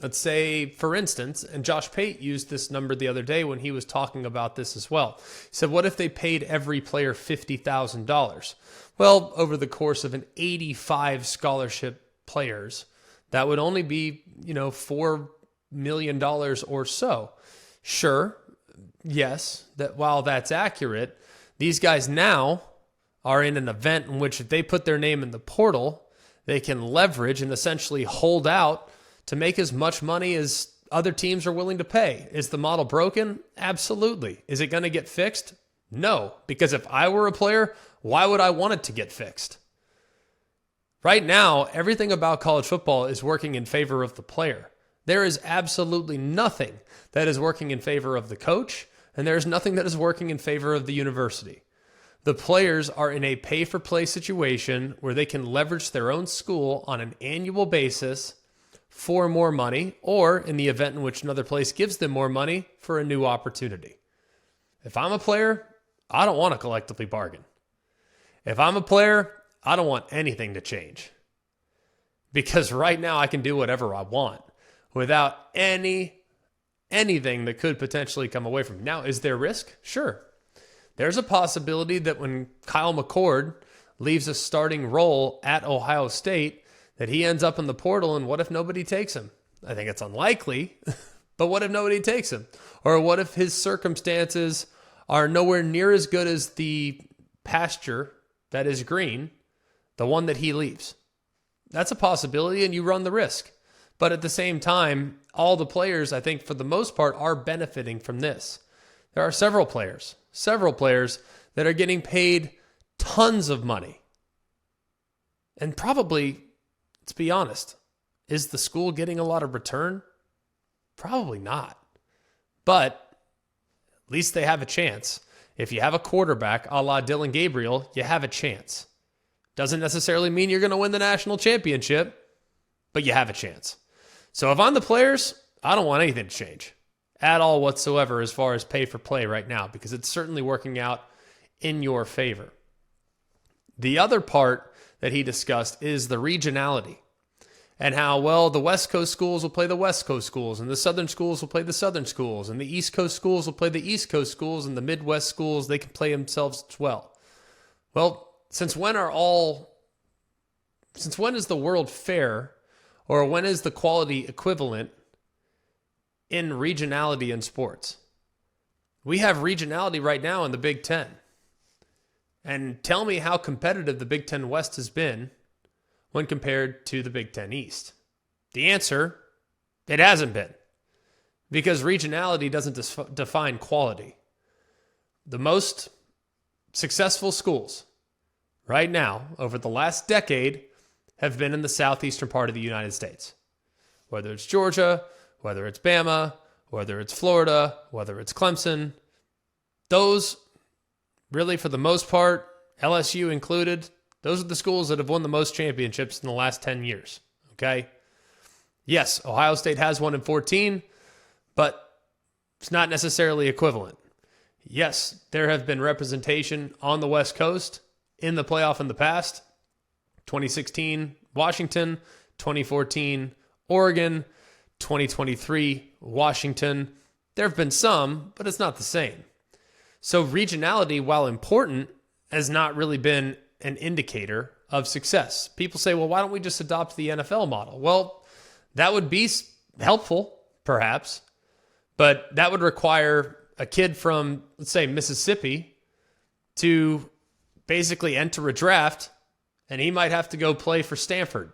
Let's say, for instance, and Josh Pate used this number the other day when he was talking about this as well. He said, what if they paid every player $50,000? Well, over the course of an 85 scholarship players, that would only be, $4 million or so. Sure, yes, that while that's accurate, these guys now are in an event in which if they put their name in the portal, they can leverage and essentially hold out to make as much money as other teams are willing to pay. Is the model broken? Absolutely. Is it going to get fixed? No, because if I were a player, why would I want it to get fixed? Right now, everything about college football is working in favor of the player. There is absolutely nothing that is working in favor of the coach, and there is nothing that is working in favor of the university. The players are in a pay-for-play situation where they can leverage their own school on an annual basis for more money, or in the event in which another place gives them more money, for a new opportunity. If I'm a player, I don't want to collectively bargain. If I'm a player, I don't want anything to change. Because right now I can do whatever I want without anything that could potentially come away from it. Now, is there risk? Sure. There's a possibility that when Kyle McCord leaves a starting role at Ohio State, that he ends up in the portal, and what if nobody takes him? I think it's unlikely, but what if nobody takes him? Or what if his circumstances are nowhere near as good as the pasture that is green, the one that he leaves? That's a possibility, and you run the risk. But at the same time, all the players, I think for the most part, are benefiting from this. There are several players that are getting paid tons of money. And probably, let's be honest, is the school getting a lot of return? Probably not. But at least they have a chance. If you have a quarterback a la Dylan Gabriel, you have a chance. Doesn't necessarily mean you're going to win the national championship, but you have a chance. So if I'm the players, I don't want anything to change at all whatsoever as far as pay for play right now, because it's certainly working out in your favor. The other part that he discussed is the regionality and how, well, the West Coast schools will play the West Coast schools, and the Southern schools will play the Southern schools, and the East Coast schools will play the East Coast schools, and the Midwest schools, they can play themselves as well. Well, since when is the world fair, or when is the quality equivalent in regionality in sports? We have regionality right now in the Big Ten. And tell me how competitive the Big Ten West has been when compared to the Big Ten East. The answer, it hasn't been. Because regionality doesn't define quality. The most successful schools right now, over the last decade, have been in the southeastern part of the United States. Whether it's Georgia, whether it's Bama, whether it's Florida, whether it's Clemson, those really, for the most part, LSU included, those are the schools that have won the most championships in the last 10 years, okay? Yes, Ohio State has one in 14, but it's not necessarily equivalent. Yes, there have been representation on the West Coast in the playoff in the past. 2016, Washington. 2014, Oregon. 2023, Washington. There have been some, but it's not the same. So regionality, while important, has not really been an indicator of success. People say, well, why don't we just adopt the NFL model? Well, that would be helpful, perhaps, but that would require a kid from, let's say, Mississippi to basically enter a draft, and he might have to go play for Stanford.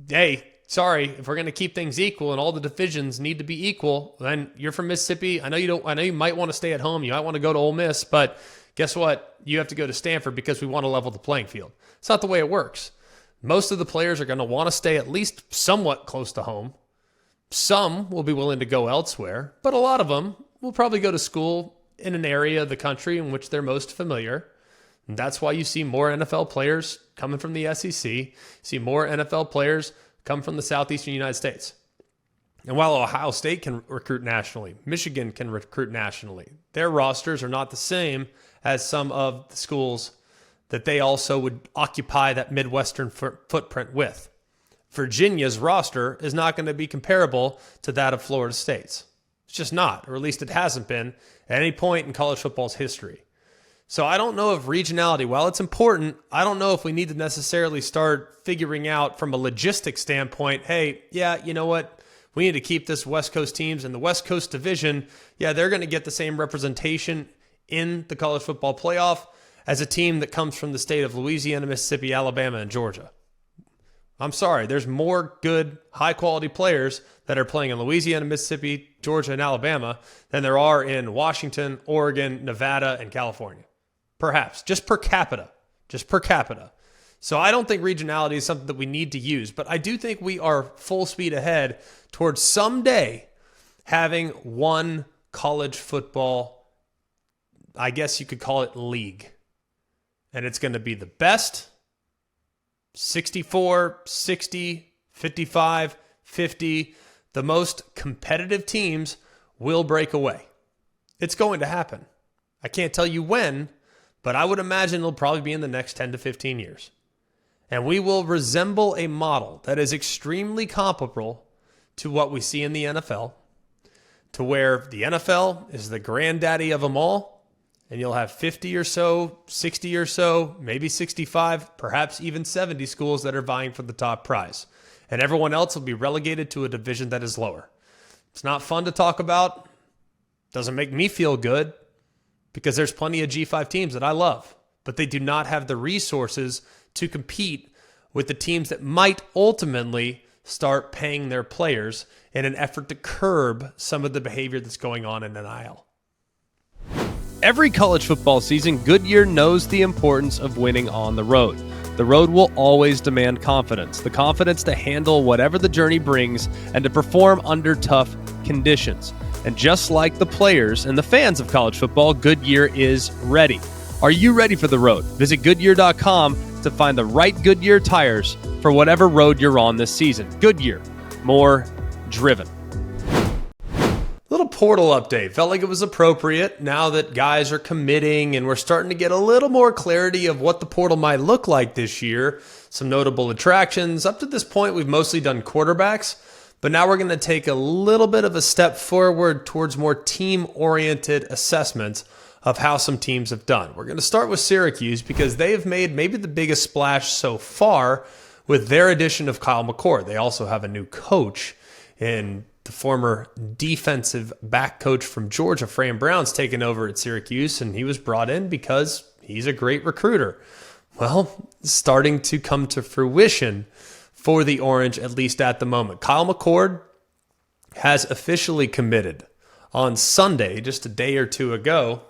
Hey, sorry, if we're going to keep things equal and all the divisions need to be equal, then you're from Mississippi. I know you might want to stay at home. You might want to go to Ole Miss, but guess what? You have to go to Stanford because we want to level the playing field. It's not the way it works. Most of the players are going to want to stay at least somewhat close to home. Some will be willing to go elsewhere, but a lot of them will probably go to school in an area of the country in which they're most familiar. And that's why you see more NFL players coming from the SEC, see more NFL players come from the southeastern United States. And while Ohio State can recruit nationally, Michigan can recruit nationally, their rosters are not the same as some of the schools that they also would occupy that Midwestern footprint with. Virginia's roster is not going to be comparable to that of Florida State's. It's just not, or at least it hasn't been at any point in college football's history. So I don't know if regionality, while it's important, I don't know if we need to necessarily start figuring out from a logistics standpoint, hey, yeah, you know what? We need to keep this West Coast teams and the West Coast division. Yeah, they're going to get the same representation in the college football playoff as a team that comes from the state of Louisiana, Mississippi, Alabama, and Georgia. I'm sorry, there's more good, high-quality players that are playing in Louisiana, Mississippi, Georgia, and Alabama than there are in Washington, Oregon, Nevada, and California. Perhaps, just per capita. So I don't think regionality is something that we need to use, but I do think we are full speed ahead towards someday having one college football, I guess you could call it league. And it's going to be the best 64, 60, 55, 50. The most competitive teams will break away. It's going to happen. I can't tell you when, but I would imagine it'll probably be in the next 10 to 15 years. And we will resemble a model that is extremely comparable to what we see in the NFL, to where the NFL is the granddaddy of them all, and you'll have 50 or so, 60 or so, maybe 65, perhaps even 70 schools that are vying for the top prize. And everyone else will be relegated to a division that is lower. It's not fun to talk about. Doesn't make me feel good because there's plenty of G5 teams that I love, but they do not have the resources to compete with the teams that might ultimately start paying their players in an effort to curb some of the behavior that's going on in NIL. Every college football season, Goodyear knows the importance of winning on the road. The road will always demand confidence, the confidence to handle whatever the journey brings and to perform under tough conditions. And just like the players and the fans of college football, Goodyear is ready. Are you ready for the road? Visit Goodyear.com to find the right Goodyear tires for whatever road you're on this season. Goodyear, more driven. Little portal update. Felt like it was appropriate now that guys are committing and we're starting to get a little more clarity of what the portal might look like this year. Some notable attractions. Up to this point, we've mostly done quarterbacks, but now we're going to take a little bit of a step forward towards more team-oriented assessments of how some teams have done. We're going to start with Syracuse because they have made maybe the biggest splash so far with their addition of Kyle McCord. They also have a new coach in the former defensive back coach from Georgia, Fran Brown's taken over at Syracuse, and he was brought in because he's a great recruiter. Well, starting to come to fruition for the Orange, at least at the moment. Kyle McCord has officially committed on Sunday, just a day or two ago.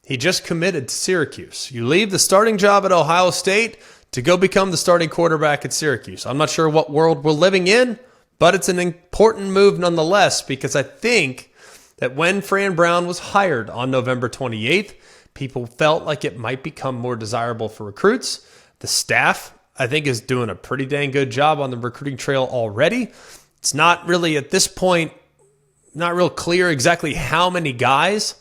He just committed to Syracuse. You leave the starting job at Ohio State to go become the starting quarterback at Syracuse. I'm not sure what world we're living in, but it's an important move nonetheless, because I think that when Fran Brown was hired on November 28th, people felt like it might become more desirable for recruits. The staff, I think, is doing a pretty dang good job on the recruiting trail already. It's not really at this point, not real clear exactly how many guys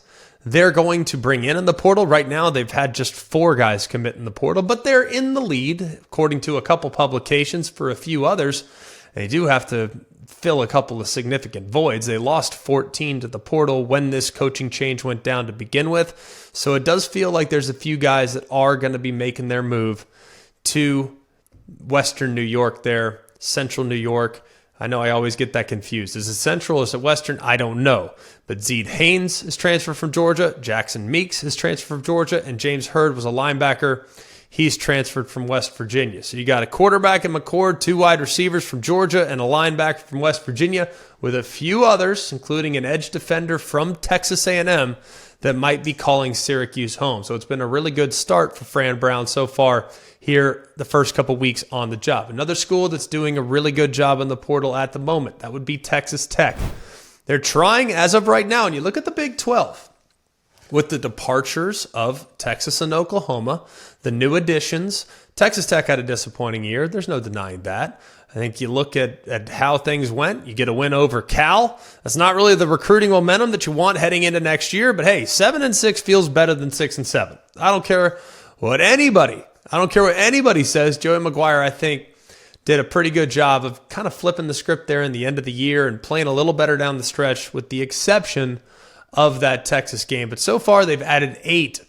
they're going to bring in the portal. Right now, they've had just 4 guys commit in the portal, but they're in the lead, according to a couple publications, for a few others. They do have to fill a couple of significant voids. They lost 14 to the portal when this coaching change went down to begin with. So it does feel like there's a few guys that are going to be making their move to Western New York there, Central New York. I know I always get that confused. Is it Central or is it Western? I don't know. But Zede Haynes is transferred from Georgia. Jackson Meeks is transferred from Georgia. And James Hurd was a linebacker. He's transferred from West Virginia. So you got a quarterback in McCord, 2 wide receivers from Georgia, and a linebacker from West Virginia, with a few others, including an edge defender from Texas A&M, that might be calling Syracuse home. So it's been a really good start for Fran Brown so far here the first couple weeks on the job. Another school that's doing a really good job in the portal at the moment, that would be Texas Tech. They're trying, as of right now, and you look at the Big 12, With the departures of Texas and Oklahoma, the new additions, Texas Tech had a disappointing year. There's no denying that. I think you look at how things went. You get a win over Cal. That's not really the recruiting momentum that you want heading into next year. But hey, 7-6 feels better than 6-7. I don't care what anybody says. Joey McGuire, I think, did a pretty good job of kind of flipping the script there in the end of the year and playing a little better down the stretch, with the exception of that Texas game. But so far, they've added 8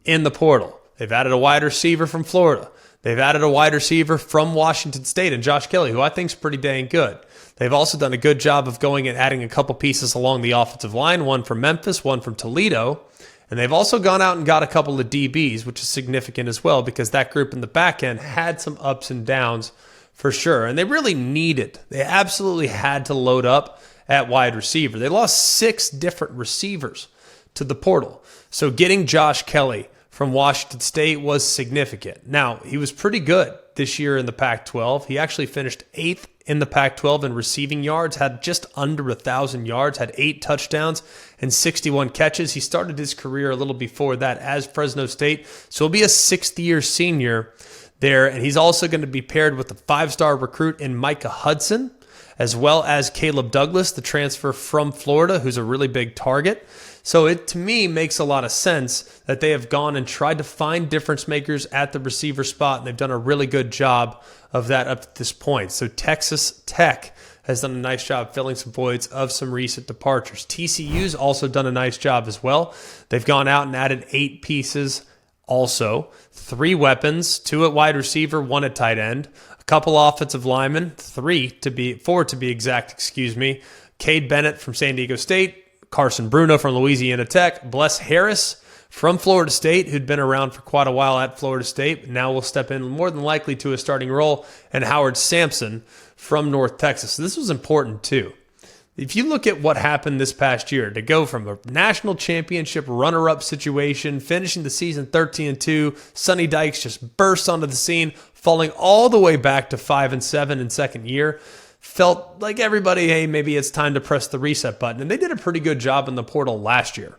in the portal. They've added a wide receiver from Florida. They've added a wide receiver from Washington State and Josh Kelly, who I think is pretty dang good. They've also done a good job of going and adding a couple pieces along the offensive line, one from Memphis, one from Toledo. And they've also gone out and got a couple of DBs, which is significant as well, because that group in the back end had some ups and downs for sure. And they really they absolutely had to load up at wide receiver. They lost 6 different receivers to the portal. So getting Josh Kelly from Washington State was significant. Now, he was pretty good this year in the Pac-12. He actually finished 8th in the Pac-12 in receiving yards, had just under 1,000 yards, had 8 touchdowns and 61 catches. He started his career a little before that as Fresno State, so he'll be a 6th-year senior there. And he's also going to be paired with a 5-star recruit in Micah Hudson, as well as Caleb Douglas, the transfer from Florida, who's a really big target. So it, to me, makes a lot of sense that they have gone and tried to find difference makers at the receiver spot, and they've done a really good job of that up to this point. So Texas Tech has done a nice job filling some voids of some recent departures. TCU's also done a nice job as well. They've gone out and added 8 pieces also. 3 weapons, 2 at wide receiver, 1 at tight end, a couple offensive linemen, 4 to be exact, Cade Bennett from San Diego State, Carson Bruno from Louisiana Tech, Bless Harris from Florida State, who'd been around for quite a while at Florida State, now will step in more than likely to a starting role, and Howard Sampson from North Texas. So this was important too. If you look at what happened this past year, to go from a national championship runner-up situation, finishing the season 13-2, Sonny Dykes just burst onto the scene, falling all the way back to 5-7 in second year. Felt like everybody, hey, maybe it's time to press the reset button. And they did a pretty good job in the portal last year.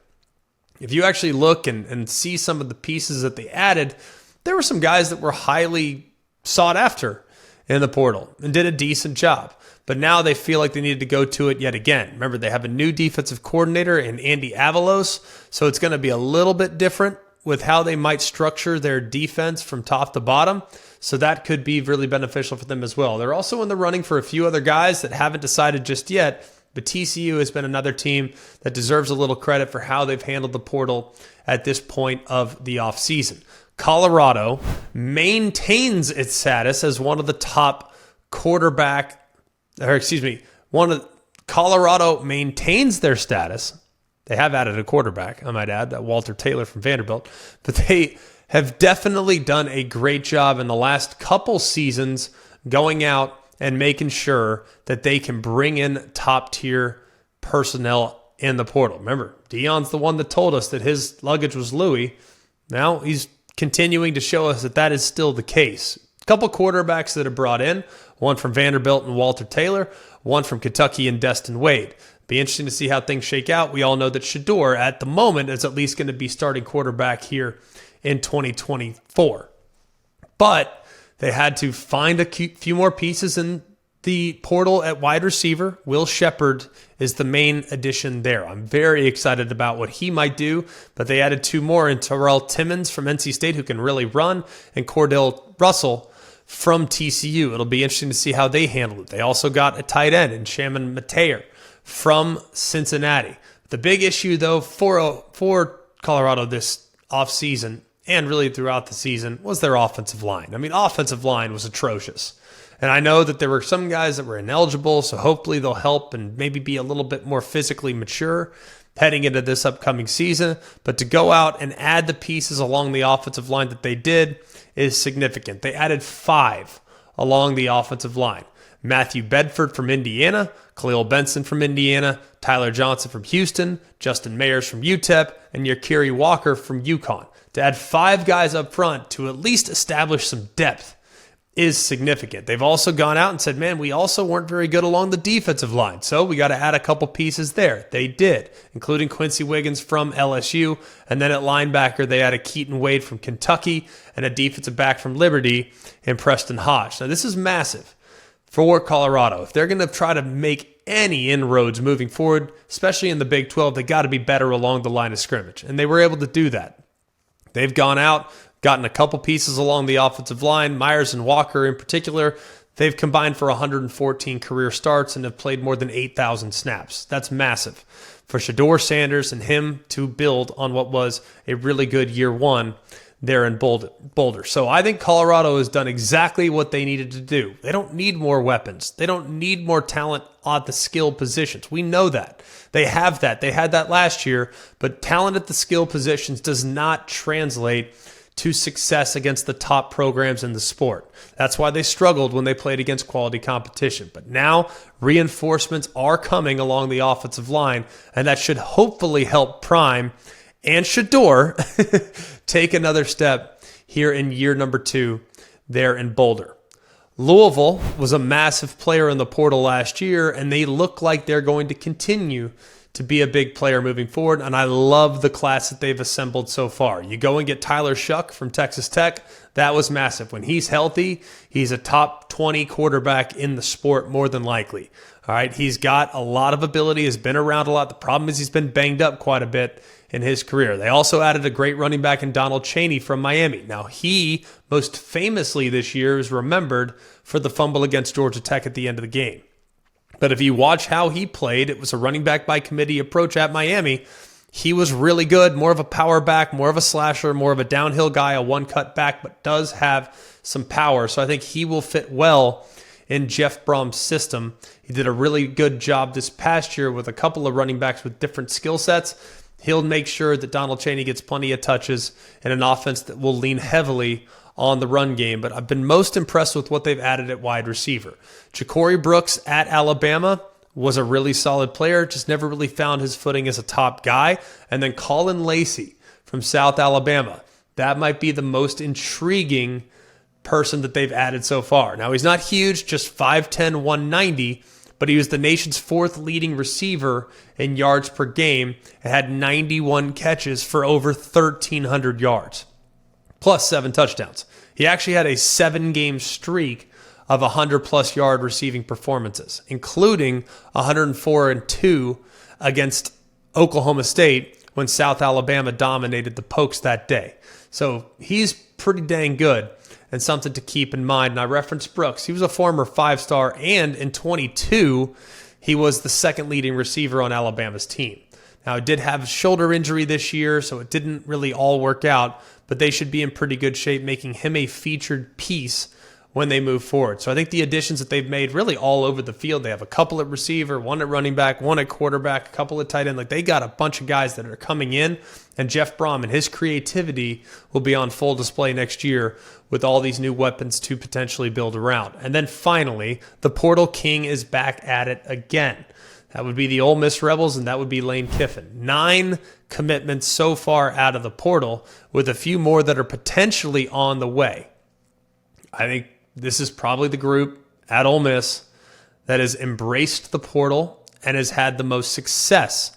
If you actually look and see some of the pieces that they added, there were some guys that were highly sought after in the portal and did a decent job. But now they feel like they needed to go to it yet again. Remember, they have a new defensive coordinator in Andy Avalos, so it's going to be a little bit different with how they might structure their defense from top to bottom. So that could be really beneficial for them as well. They're also in the running for a few other guys that haven't decided just yet, but TCU has been another team that deserves a little credit for how they've handled the portal at this point of the offseason. Colorado maintains its status as one of the top Colorado maintains their status. They have added a quarterback, I might add, that Walter Taylor from Vanderbilt, but they have definitely done a great job in the last couple seasons going out and making sure that they can bring in top-tier personnel in the portal. Remember, Deion's the one that told us that his luggage was Louis. Now he's continuing to show us that that is still the case. A couple quarterbacks that are brought in, one from Vanderbilt and Walter Taylor, one from Kentucky and Destin Wade. Be interesting to see how things shake out. We all know that Shador, at the moment, is at least going to be starting quarterback here in 2024. But they had to find a few more pieces in the portal at wide receiver. Will Shepherd is the main addition there. I'm very excited about what he might do, but they added 2 more in Terrell Timmons from NC State, who can really run, and Cordell Russell from TCU. It'll be interesting to see how they handle it. They also got a tight end in Shaman Mateer from Cincinnati. The big issue, though, for Colorado this offseason and really throughout the season was their offensive line. I mean, offensive line was atrocious. And I know that there were some guys that were ineligible, so hopefully they'll help and maybe be a little bit more physically mature heading into this upcoming season. But to go out and add the pieces along the offensive line that they did is significant. They added 5 along the offensive line. Matthew Bedford from Indiana, Khalil Benson from Indiana, Tyler Johnson from Houston, Justin Mayers from UTEP, and Yakiri Walker from UConn. To add 5 guys up front to at least establish some depth is significant. They've also gone out and said, man, we also weren't very good along the defensive line, so we got to add a couple pieces there. They did, including Quincy Wiggins from LSU, and then at linebacker, they added Keaton Wade from Kentucky and a defensive back from Liberty in Preston Hodge. Now, this is massive for Colorado. If they're going to try to make any inroads moving forward, especially in the Big 12, they got to be better along the line of scrimmage, and they were able to do that. They've gone out, gotten a couple pieces along the offensive line, Myers and Walker in particular. They've combined for 114 career starts and have played more than 8,000 snaps. That's massive for Shedeur Sanders and him to build on what was a really good year one there in Boulder. So I think Colorado has done exactly what they needed to do. They don't need more weapons. They don't need more talent at the skill positions. We know that. They have that. They had that last year, but talent at the skill positions does not translate to success against the top programs in the sport. That's why they struggled when they played against quality competition. But now reinforcements are coming along the offensive line, and that should hopefully help Prime and Shedeur take another step here in year number 2 there in Boulder. Louisville was a massive player in the portal last year, and they look like they're going to continue to be a big player moving forward, and I love the class that they've assembled so far. You go and get Tyler Shuck from Texas Tech. That was massive. When he's healthy, he's a top 20 quarterback in the sport more than likely. All right, he's got a lot of ability, has been around a lot. The problem is he's been banged up quite a bit in his career. They also added a great running back in Donald Chaney from Miami. Now, he most famously this year is remembered for the fumble against Georgia Tech at the end of the game. But if you watch how he played, it was a running back by committee approach at Miami. He was really good, more of a power back, more of a slasher, more of a downhill guy, a one-cut back, but does have some power. So I think he will fit well in Jeff Brom's system. He did a really good job this past year with a couple of running backs with different skill sets. He'll make sure that Donald Chaney gets plenty of touches in an offense that will lean heavily on the run game. But I've been most impressed with what they've added at wide receiver. Ja'Cory Brooks at Alabama was a really solid player, just never really found his footing as a top guy. And then Colin Lacey from South Alabama. That might be the most intriguing person that they've added so far. Now, he's not huge, just 5'10", 190, but he was the nation's 4th leading receiver in yards per game and had 91 catches for over 1,300 yards, plus 7 touchdowns. He actually had a 7-game streak of 100-plus yard receiving performances, including 104-2 against Oklahoma State when South Alabama dominated the Pokes that day. So he's pretty dang good and something to keep in mind. And I referenced Brooks. He was a former 5-star, and in 22, he was the 2nd leading receiver on Alabama's team. Now, he did have a shoulder injury this year, so it didn't really all work out, but they should be in pretty good shape, making him a featured piece when they move forward. So I think the additions that they've made really all over the field, they have a couple at receiver, one at running back, one at quarterback, a couple at tight end. Like, they got a bunch of guys that are coming in, and Jeff Brom and his creativity will be on full display next year with all these new weapons to potentially build around. And then finally, the portal king is back at it again. That would be the Ole Miss Rebels, and that would be Lane Kiffin. 9 commitments so far out of the portal, with a few more that are potentially on the way. I think this is probably the group at Ole Miss that has embraced the portal and has had the most success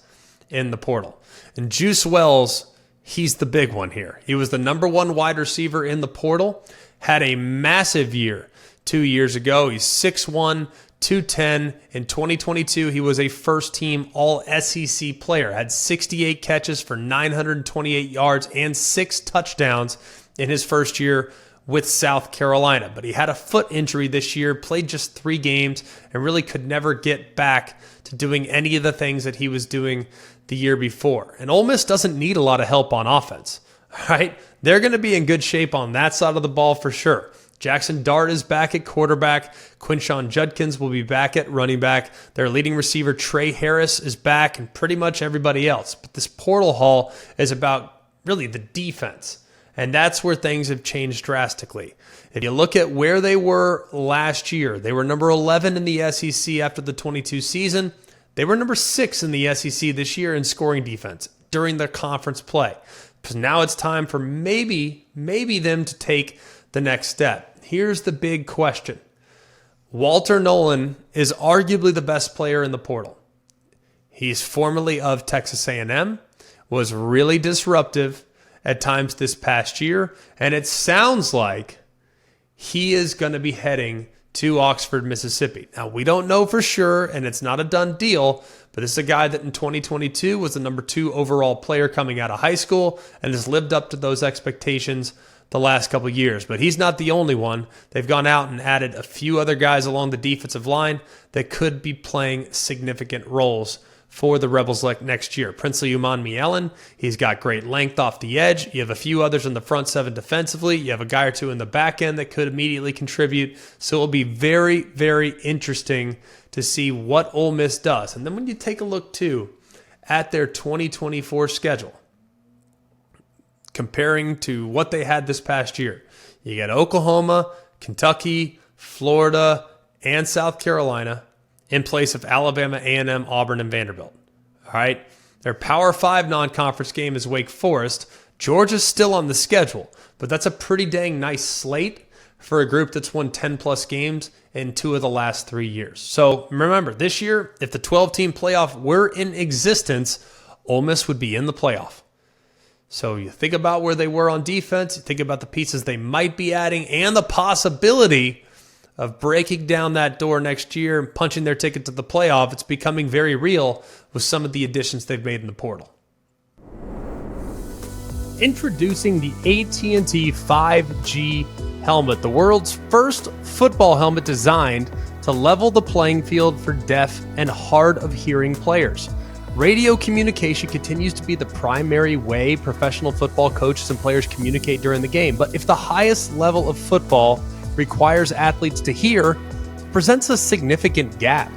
in the portal. And Juice Wells, he's the big one here. He was the number 1 wide receiver in the portal, had a massive year 2 years ago. He's 6'1", 210. In 2022, he was a first-team All-SEC player, had 68 catches for 928 yards and 6 touchdowns in his first year with South Carolina. But he had a foot injury this year, played just 3 games, and really could never get back to doing any of the things that he was doing the year before. And Ole Miss doesn't need a lot of help on offense, right? They're going to be in good shape on that side of the ball for sure. Jackson Dart is back at quarterback. Quinshon Judkins will be back at running back. Their leading receiver, Trey Harris, is back, and pretty much everybody else. But this portal haul is about really the defense. And that's where things have changed drastically. If you look at where they were last year, they were number 11 in the SEC after the 22 season. They were number 6 in the SEC this year in scoring defense during the conference play. Because now it's time for maybe them to take the next step. Here's the big question. Walter Nolan is arguably the best player in the portal. He's formerly of Texas A&M, was really disruptive at times this past year, and it sounds like he is going to be heading to Oxford, Mississippi. Now, we don't know for sure, and it's not a done deal, but this is a guy that in 2022 was the number 2 overall player coming out of high school and has lived up to those expectations the last couple of years. But he's not the only one. They've gone out and added a few other guys along the defensive line that could be playing significant roles for the Rebels next year. Princely Umanmielen, he's got great length off the edge. You have a few others in the front 7 defensively. You have a guy or two in the back end that could immediately contribute. So it'll be very, very interesting to see what Ole Miss does. And then when you take a look, too, at their 2024 schedule, comparing to what they had this past year, you got Oklahoma, Kentucky, Florida, and South Carolina in place of Alabama, A&M, Auburn, and Vanderbilt. All right? Their Power 5 non-conference game is Wake Forest. Georgia's still on the schedule, but that's a pretty dang nice slate for a group that's won 10-plus games in 2 of the last 3 years. So remember, this year, if the 12-team playoff were in existence, Ole Miss would be in the playoff. So you think about where they were on defense, you think about the pieces they might be adding, and the possibility of breaking down that door next year and punching their ticket to the playoff. It's becoming very real with some of the additions they've made in the portal. Introducing the AT&T 5G helmet, the world's first football helmet designed to level the playing field for deaf and hard of hearing players. Radio communication continues to be the primary way professional football coaches and players communicate during the game. But if the highest level of football requires athletes to hear, it presents a significant gap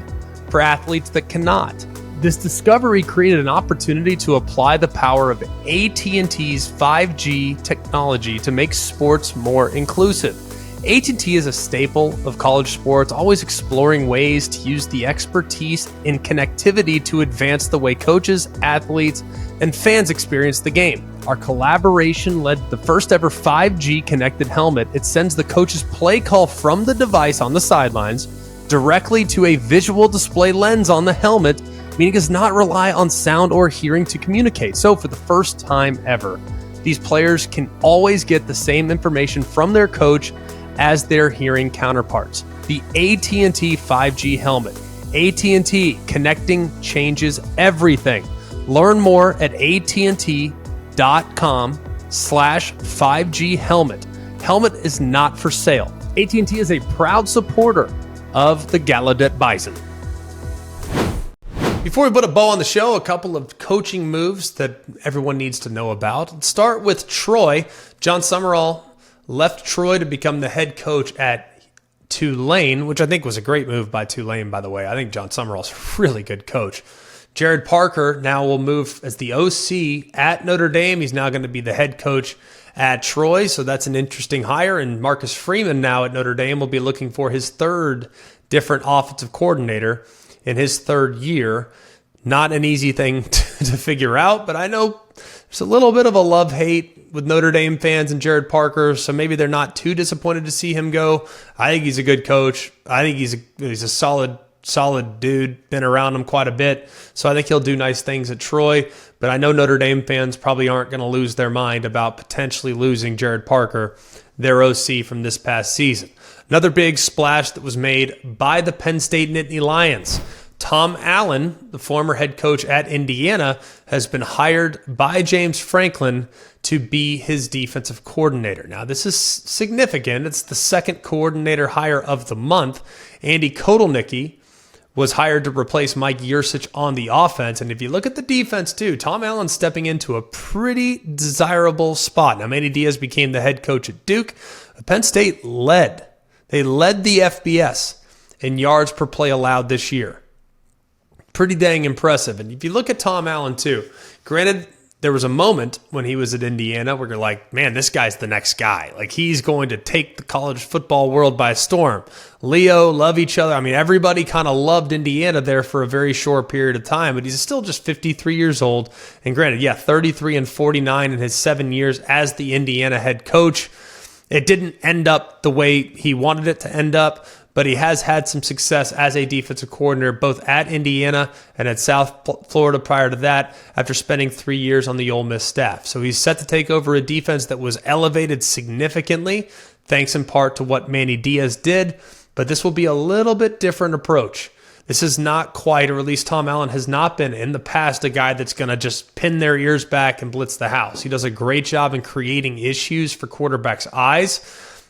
for athletes that cannot. This discovery created an opportunity to apply the power of AT&T's 5G technology to make sports more inclusive. AT&T is a staple of college sports, always exploring ways to use the expertise in connectivity to advance the way coaches, athletes, and fans experience the game. Our collaboration led to the first ever 5G connected helmet. It sends the coach's play call from the device on the sidelines directly to a visual display lens on the helmet, meaning it does not rely on sound or hearing to communicate. So for the first time ever, these players can always get the same information from their coach as their hearing counterparts. The AT&T 5G helmet. AT&T, connecting changes everything. Learn more at AT&T.com/5G helmet. Helmet is not for sale. AT&T is a proud supporter of the Gallaudet Bison. Before we put a bow on the show, a couple of coaching moves that everyone needs to know about. Let's start with Troy. John Summerall left Troy to become the head coach at Tulane, which I think was a great move by Tulane, by the way. I think John Summerall's a really good coach. Gerad Parker now will move as the OC at Notre Dame. He's now going to be the head coach at Troy, so that's an interesting hire. And Marcus Freeman now at Notre Dame will be looking for his 3rd different offensive coordinator in his 3rd year. Not an easy thing to figure out, but I know there's a little bit of a love-hate with Notre Dame fans and Gerad Parker, so maybe they're not too disappointed to see him go. I think he's a good coach. I think he's a solid dude, been around him quite a bit, so I think he'll do nice things at Troy, but I know Notre Dame fans probably aren't going to lose their mind about potentially losing Gerad Parker, their OC from this past season. Another big splash that was made by the Penn State Nittany Lions. Tom Allen, the former head coach at Indiana, has been hired by James Franklin to be his defensive coordinator. Now, this is significant. It's the 2nd coordinator hire of the month. Andy Kotelnicki was hired to replace Mike Yursich on the offense. And if you look at the defense, too, Tom Allen's stepping into a pretty desirable spot. Now, Manny Diaz became the head coach at Duke. Penn State led. They led the FBS in yards per play allowed this year. Pretty dang impressive. And if you look at Tom Allen, too, granted, there was a moment when he was at Indiana where you're like, man, this guy's the next guy. Like, he's going to take the college football world by storm. Leo, love each other. I mean, everybody kind of loved Indiana there for a very short period of time, but he's still just 53 years old. And granted, 33 and 49 in his 7 years as the Indiana head coach. It didn't end up the way he wanted it to end up, but he has had some success as a defensive coordinator, both at Indiana and at South Florida prior to that, after spending 3 years on the Ole Miss staff. So he's set to take over a defense that was elevated significantly, thanks in part to what Manny Diaz did, but this will be a little bit different approach. This is not quite, or at least Tom Allen has not been in the past, a guy that's going to just pin their ears back and blitz the house. He does a great job in creating issues for quarterbacks' eyes.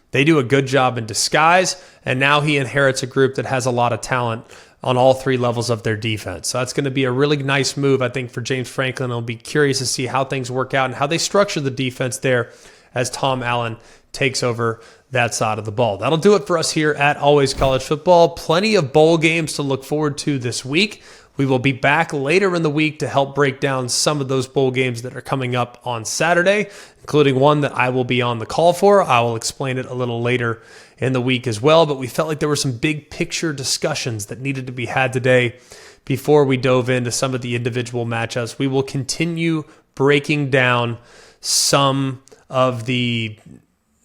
They do a good job in disguise, and now he inherits a group that has a lot of talent on all three levels of their defense. So that's going to be a really nice move, I think, for James Franklin. I'll be curious to see how things work out and how they structure the defense there as Tom Allen takes over that side of the ball. That'll do it for us here at Always College Football. Plenty of bowl games to look forward to this week. We will be back later in the week to help break down some of those bowl games that are coming up on Saturday, including one that I will be on the call for. I will explain it a little later in the week as well, but we felt like there were some big picture discussions that needed to be had today before we dove into some of the individual matchups. We will continue breaking down some of the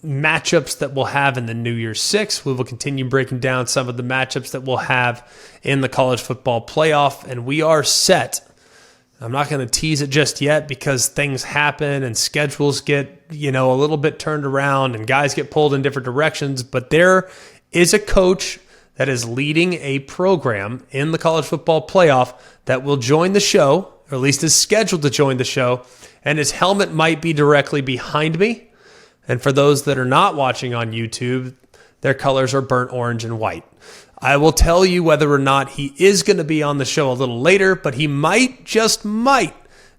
matchups that we'll have in the New Year's Six. We will continue breaking down some of the matchups that we'll have in the college football playoff, and we are set. I'm not going to tease it just yet because things happen and schedules get, a little bit turned around and guys get pulled in different directions, but there is a coach that is leading a program in the college football playoff that will join the show, or at least is scheduled to join the show, and his helmet might be directly behind me. And for those that are not watching on YouTube, their colors are burnt orange and white. I will tell you whether or not he is going to be on the show a little later, but he just might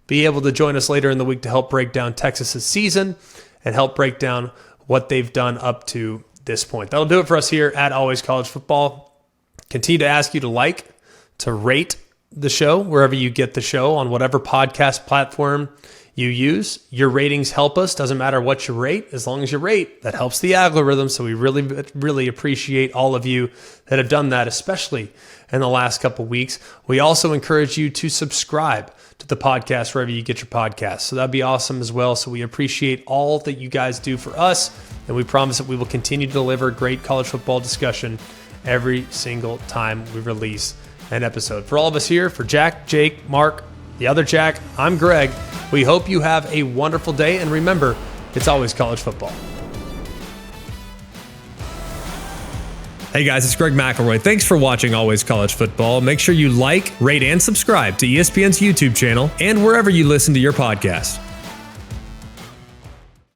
be able to join us later in the week to help break down Texas's season and help break down what they've done up to this point. That'll do it for us here at Always College Football. Continue to ask you to rate the show wherever you get the show on whatever podcast platform you use. Your ratings help us. Doesn't matter what you rate, as long as you rate, that helps the algorithm. So we really, really appreciate all of you that have done that, especially in the last couple of weeks. We also encourage you to subscribe to the podcast wherever you get your podcasts. So that'd be awesome as well. So we appreciate all that you guys do for us, and we promise that we will continue to deliver great college football discussion every single time we release an episode. For all of us here, for Jack, Jake, Mark, the other Jack, I'm Greg. We hope you have a wonderful day, and remember, it's always college football. Hey guys, it's Greg McElroy. Thanks for watching Always College Football. Make sure you like, rate, and subscribe to ESPN's YouTube channel and wherever you listen to your podcast.